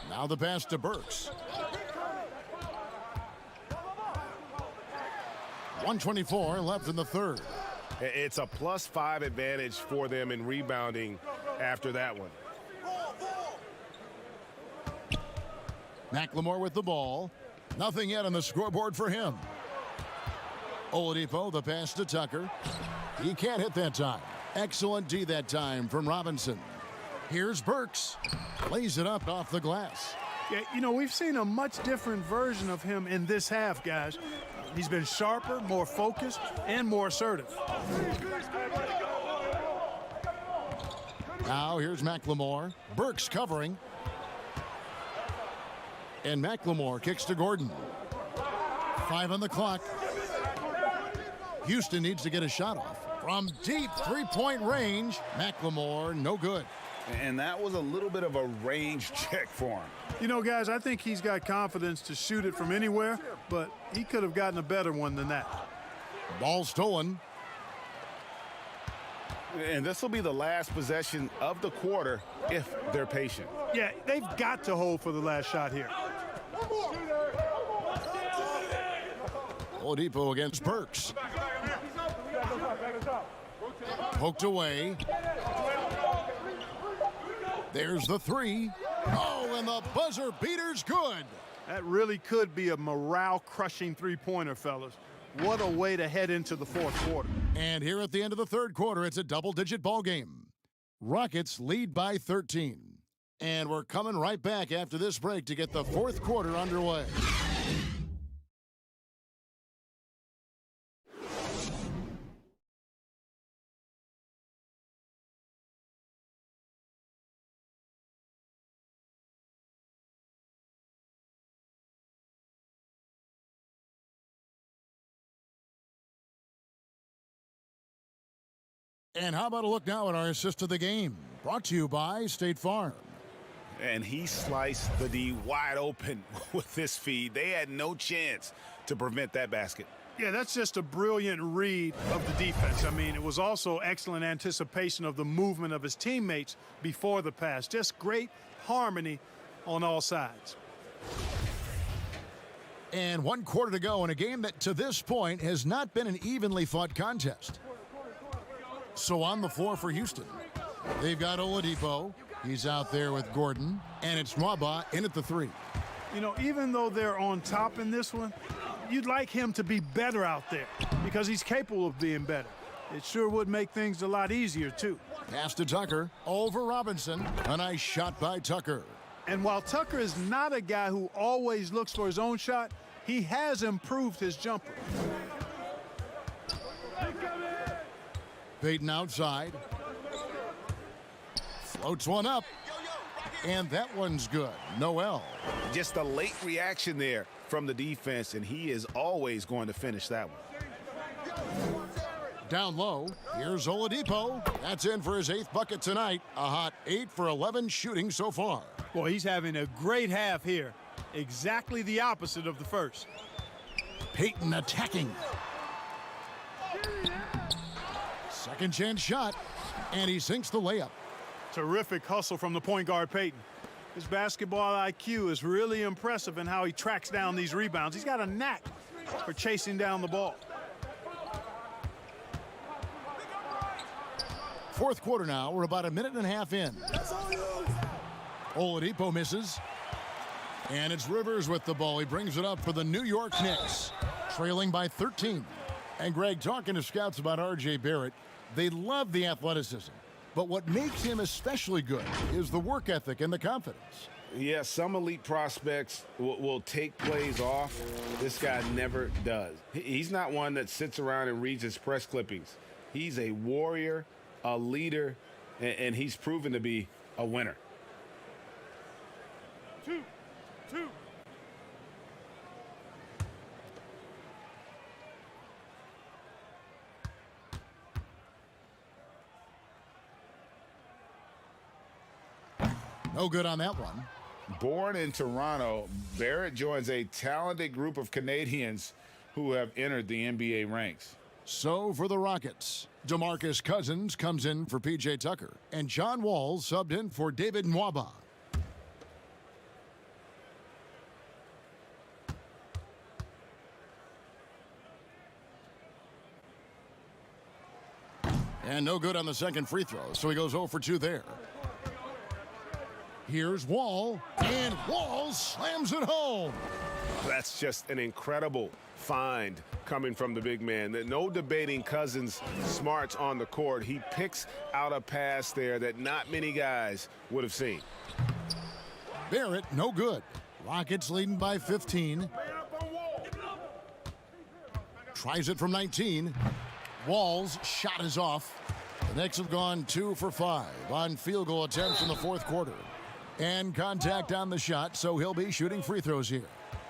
Now the pass to Burks. 1:24 left in the third. It's a +5 advantage for them in rebounding after that one. McLemore with the ball. Nothing yet on the scoreboard for him. Oladipo, the pass to Tucker. He can't hit that time. Excellent D that time from Robinson. Here's Burks. Lays it up off the glass. Yeah, you know, we've seen a much different version of him in this half, guys. He's been sharper, more focused, and more assertive. Now here's McLemore. Burks covering. And McLemore kicks to Gordon. 5 on the clock. Houston needs to get a shot off. From deep 3-point range, McLemore, no good. And that was a little bit of a range check for him. You know, guys, I think he's got confidence to shoot it from anywhere, but he could have gotten a better one than that. Ball stolen. And this will be the last possession of the quarter if they're patient. Yeah, they've got to hold for the last shot here. Oladipo against Burks. Poked away. There's the three. Oh, and the buzzer beater's good. That really could be a morale-crushing three-pointer, fellas. What a way to head into the fourth quarter. And here at the end of the third quarter, it's a double-digit ball game. Rockets lead by 13. And we're coming right back after this break to get the fourth quarter underway. And how about a look now at our assist of the game? Brought to you by State Farm. And he sliced the D wide open with this feed. They had no chance to prevent that basket. Yeah, that's just a brilliant read of the defense. I mean, it was also excellent anticipation of the movement of his teammates before the pass. Just great harmony on all sides. And 1 quarter to go in a game that to this point has not been an evenly fought contest. So on the floor for Houston, they've got Oladipo. He's out there with Gordon. And it's Nwaba in at the three. You know, even though they're on top in this one, you'd like him to be better out there because he's capable of being better. It sure would make things a lot easier, too. Pass to Tucker. Over Robinson. A nice shot by Tucker. And while Tucker is not a guy who always looks for his own shot, he has improved his jumper. Payton outside. Floats one up. And that one's good. Noel. Just a late reaction there from the defense, and he is always going to finish that one. Down low. Here's Oladipo. That's in for his 8th bucket tonight. A hot 8 for 11 shooting so far. Boy, he's having a great half here. Exactly the opposite of the first. Payton attacking. Second chance shot, and he sinks the layup. Terrific hustle from the point guard, Payton. His basketball IQ is really impressive in how he tracks down these rebounds. He's got a knack for chasing down the ball. Fourth quarter now. We're about a minute and a half in. Oladipo misses. And it's Rivers with the ball. He brings it up for the New York Knicks, trailing by 13. And Greg, talking to scouts about R.J. Barrett, they love the athleticism. But what makes him especially good is the work ethic and the confidence. Yeah, some elite prospects will take plays off. This guy never does. He's not one that sits around and reads his press clippings. He's a warrior, a leader, and he's proven to be a winner. Two. No good on that one. Born in Toronto, Barrett joins a talented group of Canadians who have entered the NBA ranks. So for the Rockets, Demarcus Cousins comes in for P.J. Tucker, and John Wall subbed in for David Nwaba. And no good on the second free throw, so he goes 0 for 2 there. Here's Wall, and Wall slams it home. That's just an incredible find coming from the big man. No debating Cousins' smarts on the court. He picks out a pass there that not many guys would have seen. Barrett, no good. Rockets leading by 15. Tries it from 19. Wall's shot is off. The Knicks have gone 2 for 5 on field goal attempts in the fourth quarter. And contact on the shot, so he'll be shooting free throws here.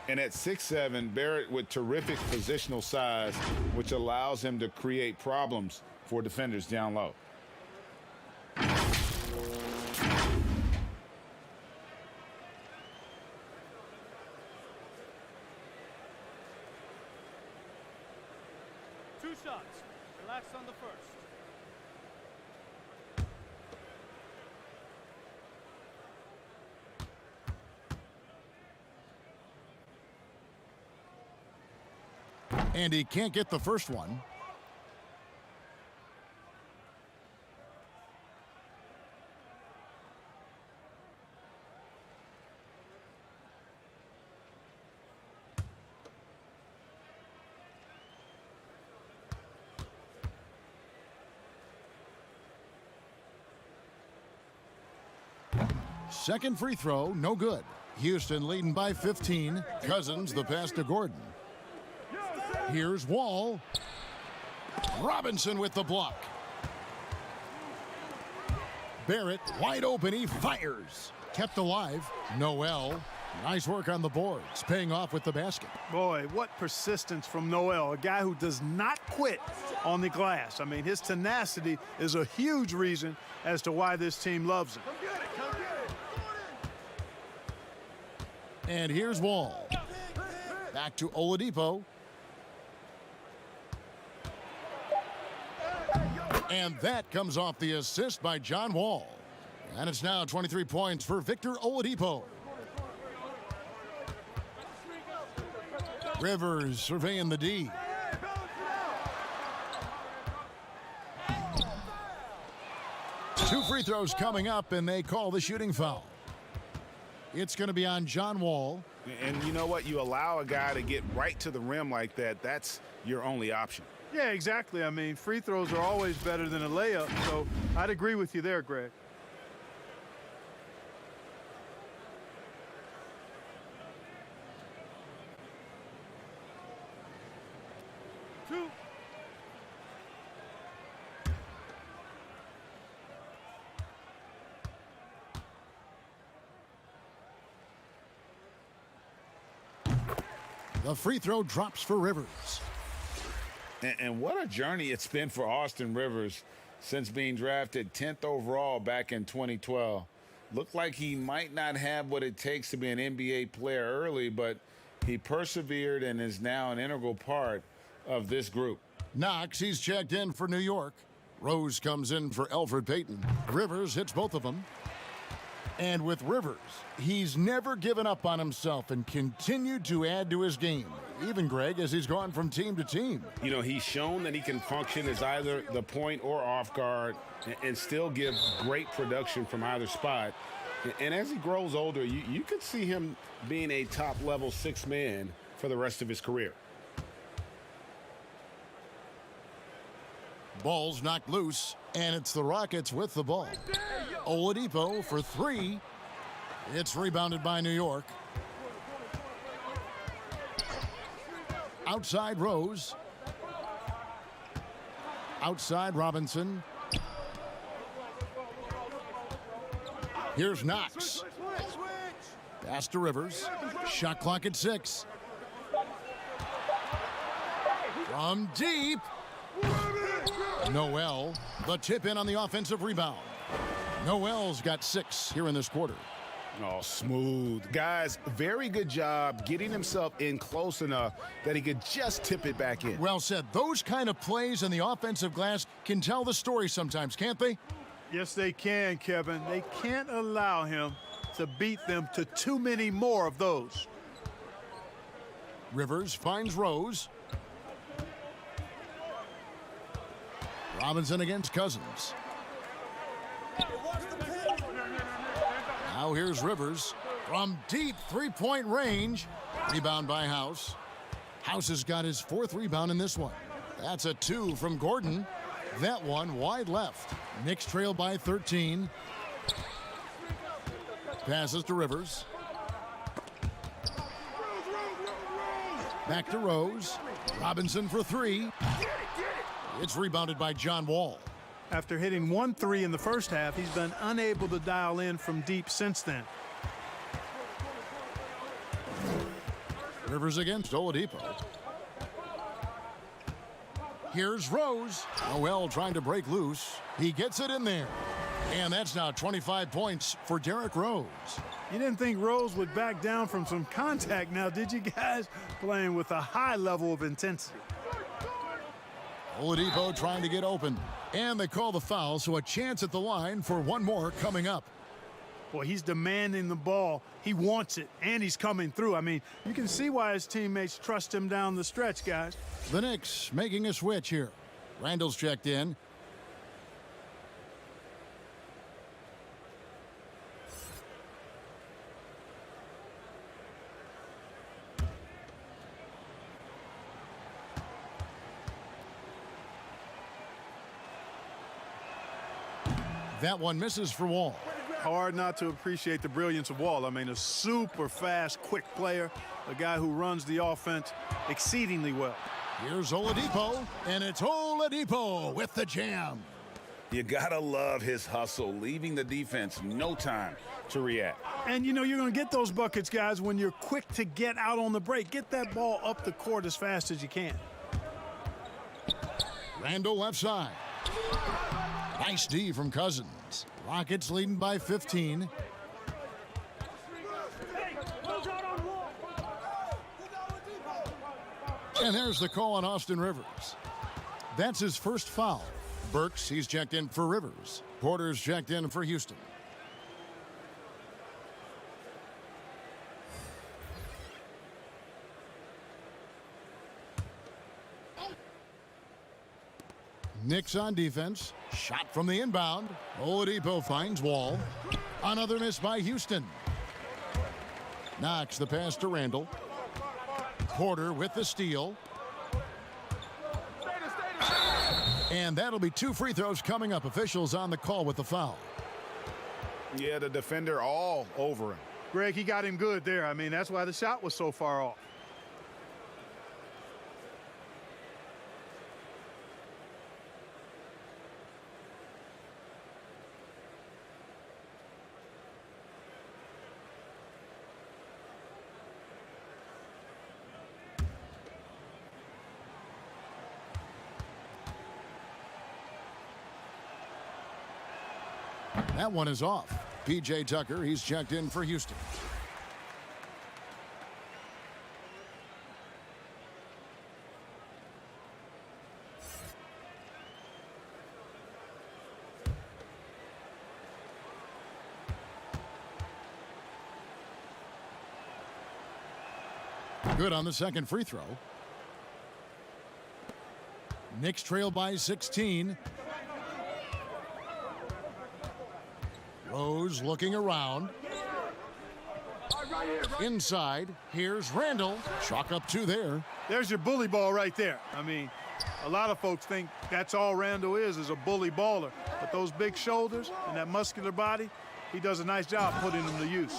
And at 6'7", Barrett with terrific positional size, which allows him to create problems for defenders down low. shots. Relax on the first. And he can't get the first one. Second free throw, no good. Houston leading by 15. Cousins the pass to Gordon. Here's Wall. Robinson with the block. Barrett wide open, he fires. Kept alive. Noel, nice work on the boards, paying off with the basket. Boy, what persistence from Noel, a guy who does not quit on the glass. I mean, his tenacity is a huge reason as to why this team loves him. And here's Wall. Back to Oladipo. And that comes off the assist by John Wall. And it's now 23 points for Victor Oladipo. Rivers surveying the D. Two free throws coming up, and they call the shooting foul. It's going to be on John Wall. And you know what? You allow a guy to get right to the rim like that, that's your only option. Yeah, exactly. I mean, free throws are always better than a layup, so I'd agree with you there, Greg. Two. The free throw drops for Rivers. And what a journey it's been for Austin Rivers since being drafted 10th overall back in 2012. Looked like he might not have what it takes to be an NBA player early, but he persevered and is now an integral part of this group. Knox, he's checked in for New York. Rose comes in for Elfrid Payton. Rivers hits both of them. And with Rivers, he's never given up on himself and continued to add to his game. Even, Greg, as he's gone from team to team. You know, he's shown that he can function as either the point or off guard and still give great production from either spot. And as he grows older, you could see him being a top-level sixth man for the rest of his career. Ball's knocked loose, and it's the Rockets with the ball. Oladipo for three. It's rebounded by New York. Outside Rose. Outside Robinson. Here's Knox. Pass to Rivers. Shot clock at 6. From deep. Noel, the tip in on the offensive rebound. Noel's got 6 here in this quarter. Oh, smooth. Guys, very good job getting himself in close enough that he could just tip it back in. Well said. Those kind of plays in the offensive glass can tell the story sometimes, can't they? Yes, they can, Kevin. They can't allow him to beat them to too many more of those. Rivers finds Rose. Robinson against Cousins. Now here's Rivers from deep three-point range. Rebound by House. House has got his 4th rebound in this one. That's a 2 from Gordon. That one wide left. Knicks trail by 13. Passes to Rivers. Back to Rose. Robinson for 3. It's rebounded by John Wall. After hitting 1 3 in the first half, he's been unable to dial in from deep since then. Rivers against Oladipo. Here's Rose. Noel trying to break loose. He gets it in there. And that's now 25 points for Derrick Rose. You didn't think Rose would back down from some contact now, did you guys? Playing with a high level of intensity. Oladipo trying to get open. And they call the foul, so a chance at the line for one more coming up. Boy, he's demanding the ball. He wants it, and he's coming through. I mean, you can see why his teammates trust him down the stretch, guys. The Knicks making a switch here. Randall's checked in. That one misses for Wall. Hard not to appreciate the brilliance of Wall. I mean, a super fast, quick player, a guy who runs the offense exceedingly well. Here's Oladipo, and it's Oladipo with the jam. You gotta love his hustle, leaving the defense no time to react. And you know you're going to get those buckets, guys, when you're quick to get out on the break. Get that ball up the court as fast as you can. Randall left side. Nice D from Cousins. Rockets leading by 15. And there's the call on Austin Rivers. That's his first foul. Burks, he's checked in for Rivers. Porter's checked in for Houston. Knicks on defense. Shot from the inbound. Oladipo finds Wall. Another miss by Houston. Knocks the pass to Randall. Porter with the steal. And that'll be 2 free throws coming up. Officials on the call with the foul. Yeah, the defender all over him. Greg, he got him good there. I mean, that's why the shot was so far off. That one is off. P.J. Tucker, he's checked in for Houston. Good on the second free throw. Knicks trail by 16. Rose looking around. Inside, here's Randall. Chalk up 2 there. There's your bully ball right there. I mean, a lot of folks think that's all Randall is a bully baller. But those big shoulders and that muscular body, he does a nice job putting them to use.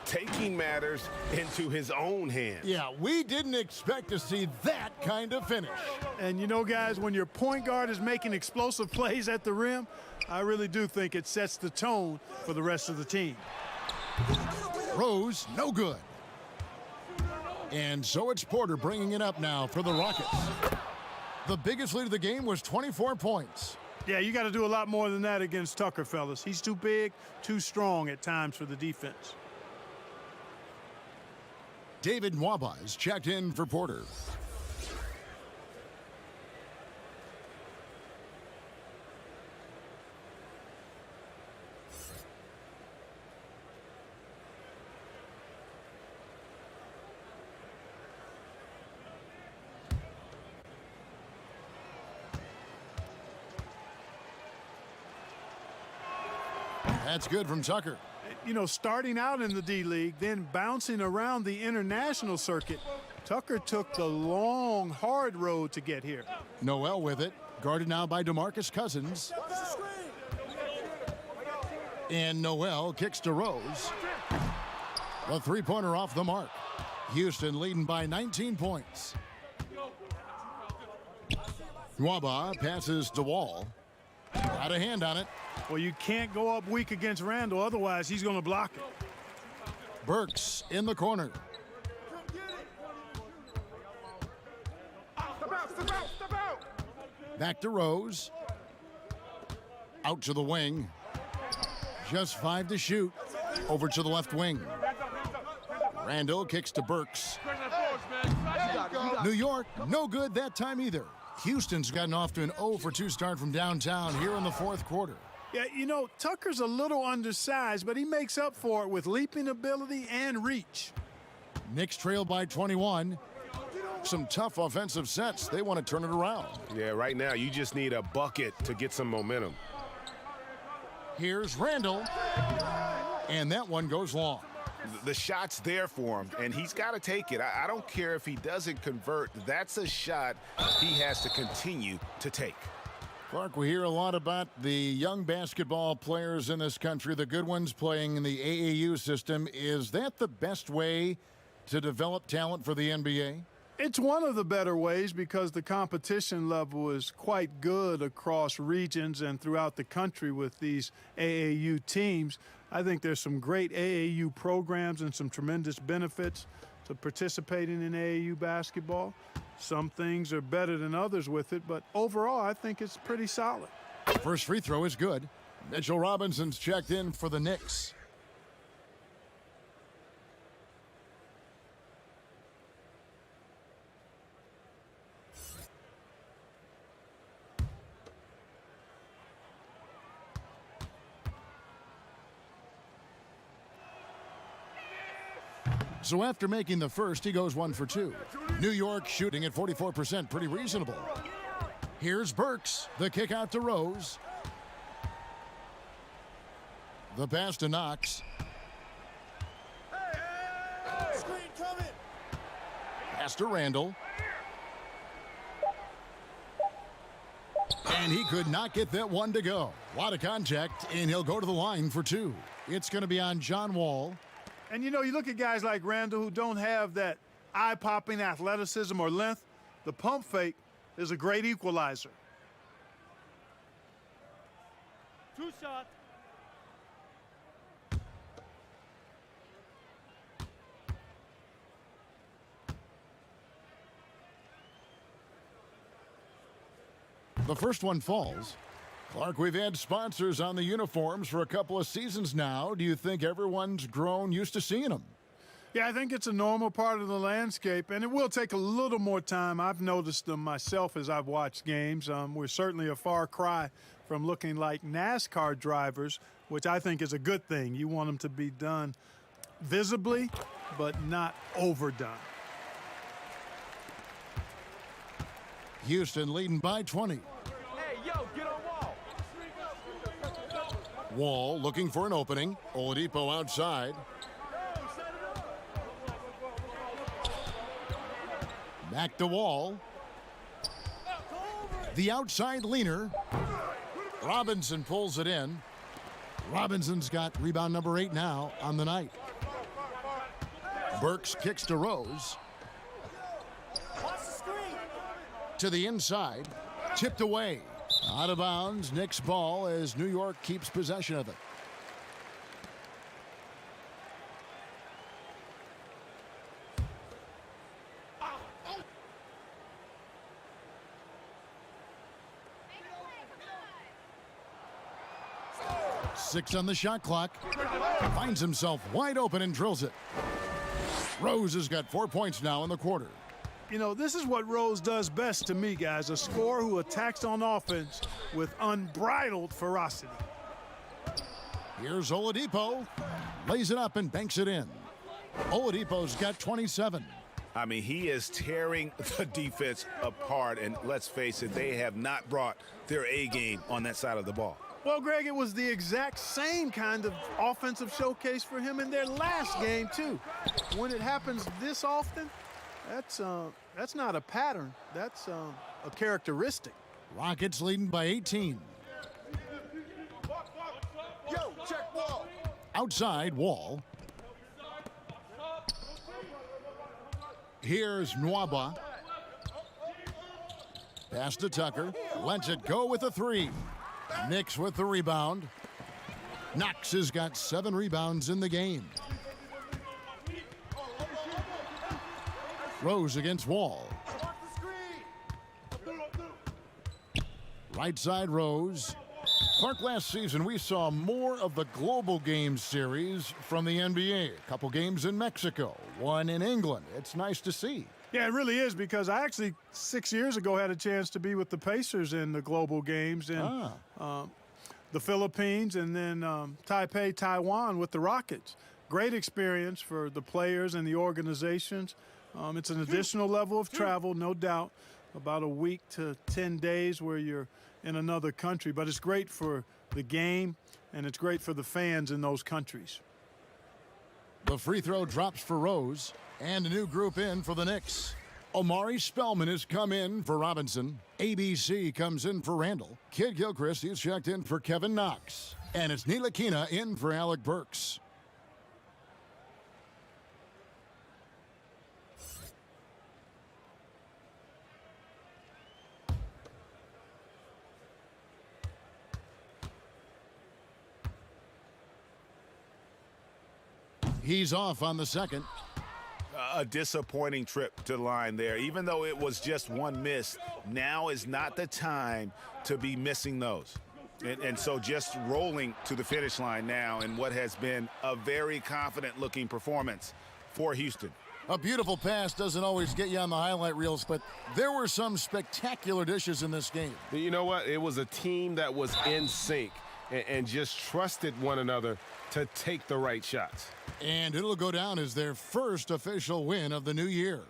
Taking matters into his own hands. Yeah, we didn't expect to see that kind of finish. And you know, guys, when your point guard is making explosive plays at the rim, I really do think it sets the tone for the rest of the team. Rose, no good. And so it's Porter bringing it up now for the Rockets. The biggest lead of the game was 24 points. Yeah, you got to do a lot more than that against Tucker, fellas. He's too big, too strong at times for the defense. David Nwaba is checked in for Porter. That's good from Tucker. You know, starting out in the D-League, then bouncing around the international circuit, Tucker took the long, hard road to get here. Noel with it, guarded now by Demarcus Cousins. And Noel kicks to Rose. A three-pointer off the mark. Houston leading by 19 points. Nwaba passes to Wall. Got a hand on it. Well, you can't go up weak against Randall, otherwise he's going to block it. Burks in the corner. Back to Rose. Out to the wing. Just 5 to shoot. Over to the left wing. Randall kicks to Burks. New York, no good that time either. Houston's gotten off to an 0 for 2 start from downtown here in the fourth quarter. Yeah, you know, Tucker's a little undersized, but he makes up for it with leaping ability and reach. Knicks trail by 21. Some tough offensive sets. They want to turn it around. Yeah, right now you just need a bucket to get some momentum. Here's Randall. And that one goes long. The shot's there for him, and he's got to take it. I don't care if he doesn't convert. That's a shot he has to continue to take. Clark, we hear a lot about the young basketball players in this country, the good ones playing in the AAU system. Is that the best way to develop talent for the NBA? It's one of the better ways because the competition level is quite good across regions and throughout the country with these AAU teams. I think there's some great AAU programs and some tremendous benefits to participating in AAU basketball. Some things are better than others with it, but overall, I think it's pretty solid. First free throw is good. Mitchell Robinson's checked in for the Knicks. So after making the first, he goes 1 for 2. New York shooting at 44%, pretty reasonable. Here's Burks, the kick out to Rose. The pass to Knox. Pass to Randall. And he could not get that one to go. A lot of contact, and he'll go to the line for 2. It's going to be on John Wall. And, you know, you look at guys like Randall who don't have that eye-popping athleticism or length. The pump fake is a great equalizer. 2 shots. The first one falls. Clark, we've had sponsors on the uniforms for a couple of seasons now. Do you think everyone's grown used to seeing them? Yeah, I think it's a normal part of the landscape, and it will take a little more time. I've noticed them myself as I've watched games. We're certainly a far cry from looking like NASCAR drivers, which I think is a good thing. You want them to be done visibly, but not overdone. Houston leading by 20. Hey, yo, get on Wall. Wall looking for an opening. Oladipo outside. Back to Wall. The outside leaner. Robinson pulls it in. Robinson's got rebound number 8 now on the night. Burks kicks to Rose. To the inside. Tipped away. Out of bounds. Knicks ball as New York keeps possession of it. Six on the shot clock. Finds himself wide open and drills it. Rose has got 4 points now in the quarter. You know, this is what Rose does best to me, guys. A scorer who attacks on offense with unbridled ferocity. Here's Oladipo. Lays it up and banks it in. Oladipo's got 27. I mean, he is tearing the defense apart, and let's face it, they have not brought their A game on that side of the ball. Well, Greg, it was the exact same kind of offensive showcase for him in their last game, too. When it happens this often, that's not a pattern. That's a characteristic. Rockets leading by 18. Yo, check Wall. Outside, Wall. Here's Nwaba. Pass to Tucker. Lets it go with a 3. Knicks with the rebound. Knox has got 7 rebounds in the game. Rose against Wall. Right side Rose. Clark, last season we saw more of the global games series from the NBA. A couple games in Mexico, one in England. It's nice to see. Yeah, it really is, because I actually 6 years ago had a chance to be with the Pacers in the global games in the Philippines, and then Taipei, Taiwan with the Rockets. Great experience for the players and the organizations. It's an additional level of travel, no doubt, about a week to 10 days where you're in another country, but it's great for the game and it's great for the fans in those countries. The free throw drops for Rose, and a new group in for the Knicks. Omari Spellman has come in for Robinson. ABC comes in for Randall. Kid Gilchrist is checked in for Kevin Knox. And it's Ntilikina in for Alec Burks. He's off on the second. A disappointing trip to the line there. Even though it was just one miss, now is not the time to be missing those. And so just rolling to the finish line now in what has been a very confident-looking performance for Houston. A beautiful pass doesn't always get you on the highlight reels, but there were some spectacular dishes in this game. You know what? It was a team that was in sync and just trusted one another to take the right shots. And it'll go down as their first official win of the new year.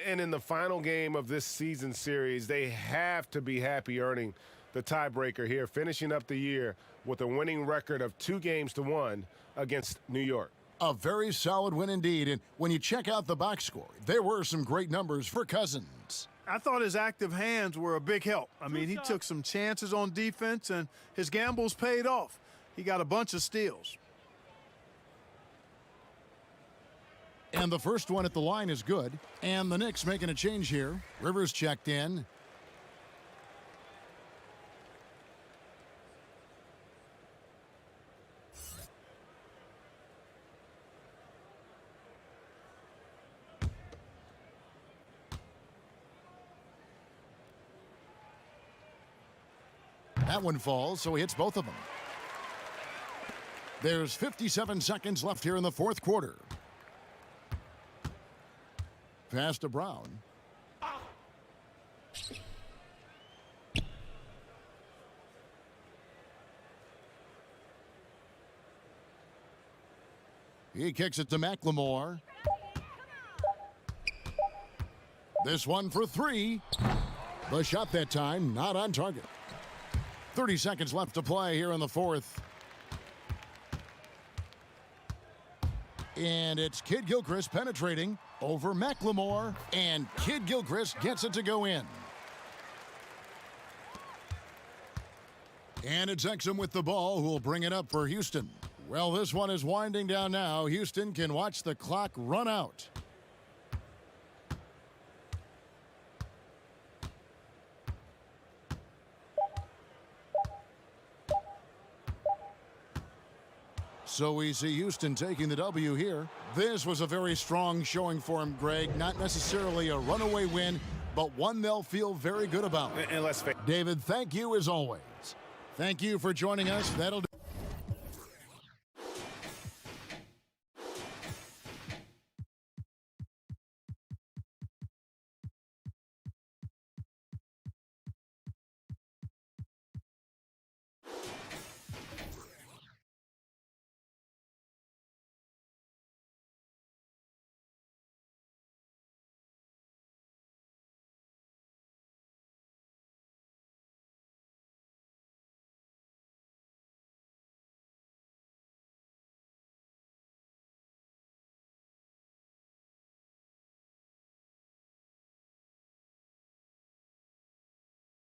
And in the final game of this season series, they have to be happy earning the tiebreaker here, finishing up the year with a winning record of 2-1 against New York. A very solid win indeed. And when you check out the box score, there were some great numbers for Cousins. I thought his active hands were a big help. I mean, he took some chances on defense, and his gambles paid off. He got a bunch of steals. And the first one at the line is good. And the Knicks making a change here. Rivers checked in. That one falls, so he hits both of them. There's 57 seconds left here in the fourth quarter. Pass to Brown. He kicks it to McLemore. This one for three. The shot that time not on target. 30 seconds left to play here in the fourth. And it's Kid Gilchrist penetrating over McLemore, and Kid Gilchrist gets it to go in. And it's Exum with the ball, who will bring it up for Houston. Well, this one is winding down now. Houston can watch the clock run out. So we see Houston taking the W here. This was a very strong showing for him, Greg. Not necessarily a runaway win, but one they'll feel very good about. And let's face it. David, thank you as always. Thank you for joining us. That'll do.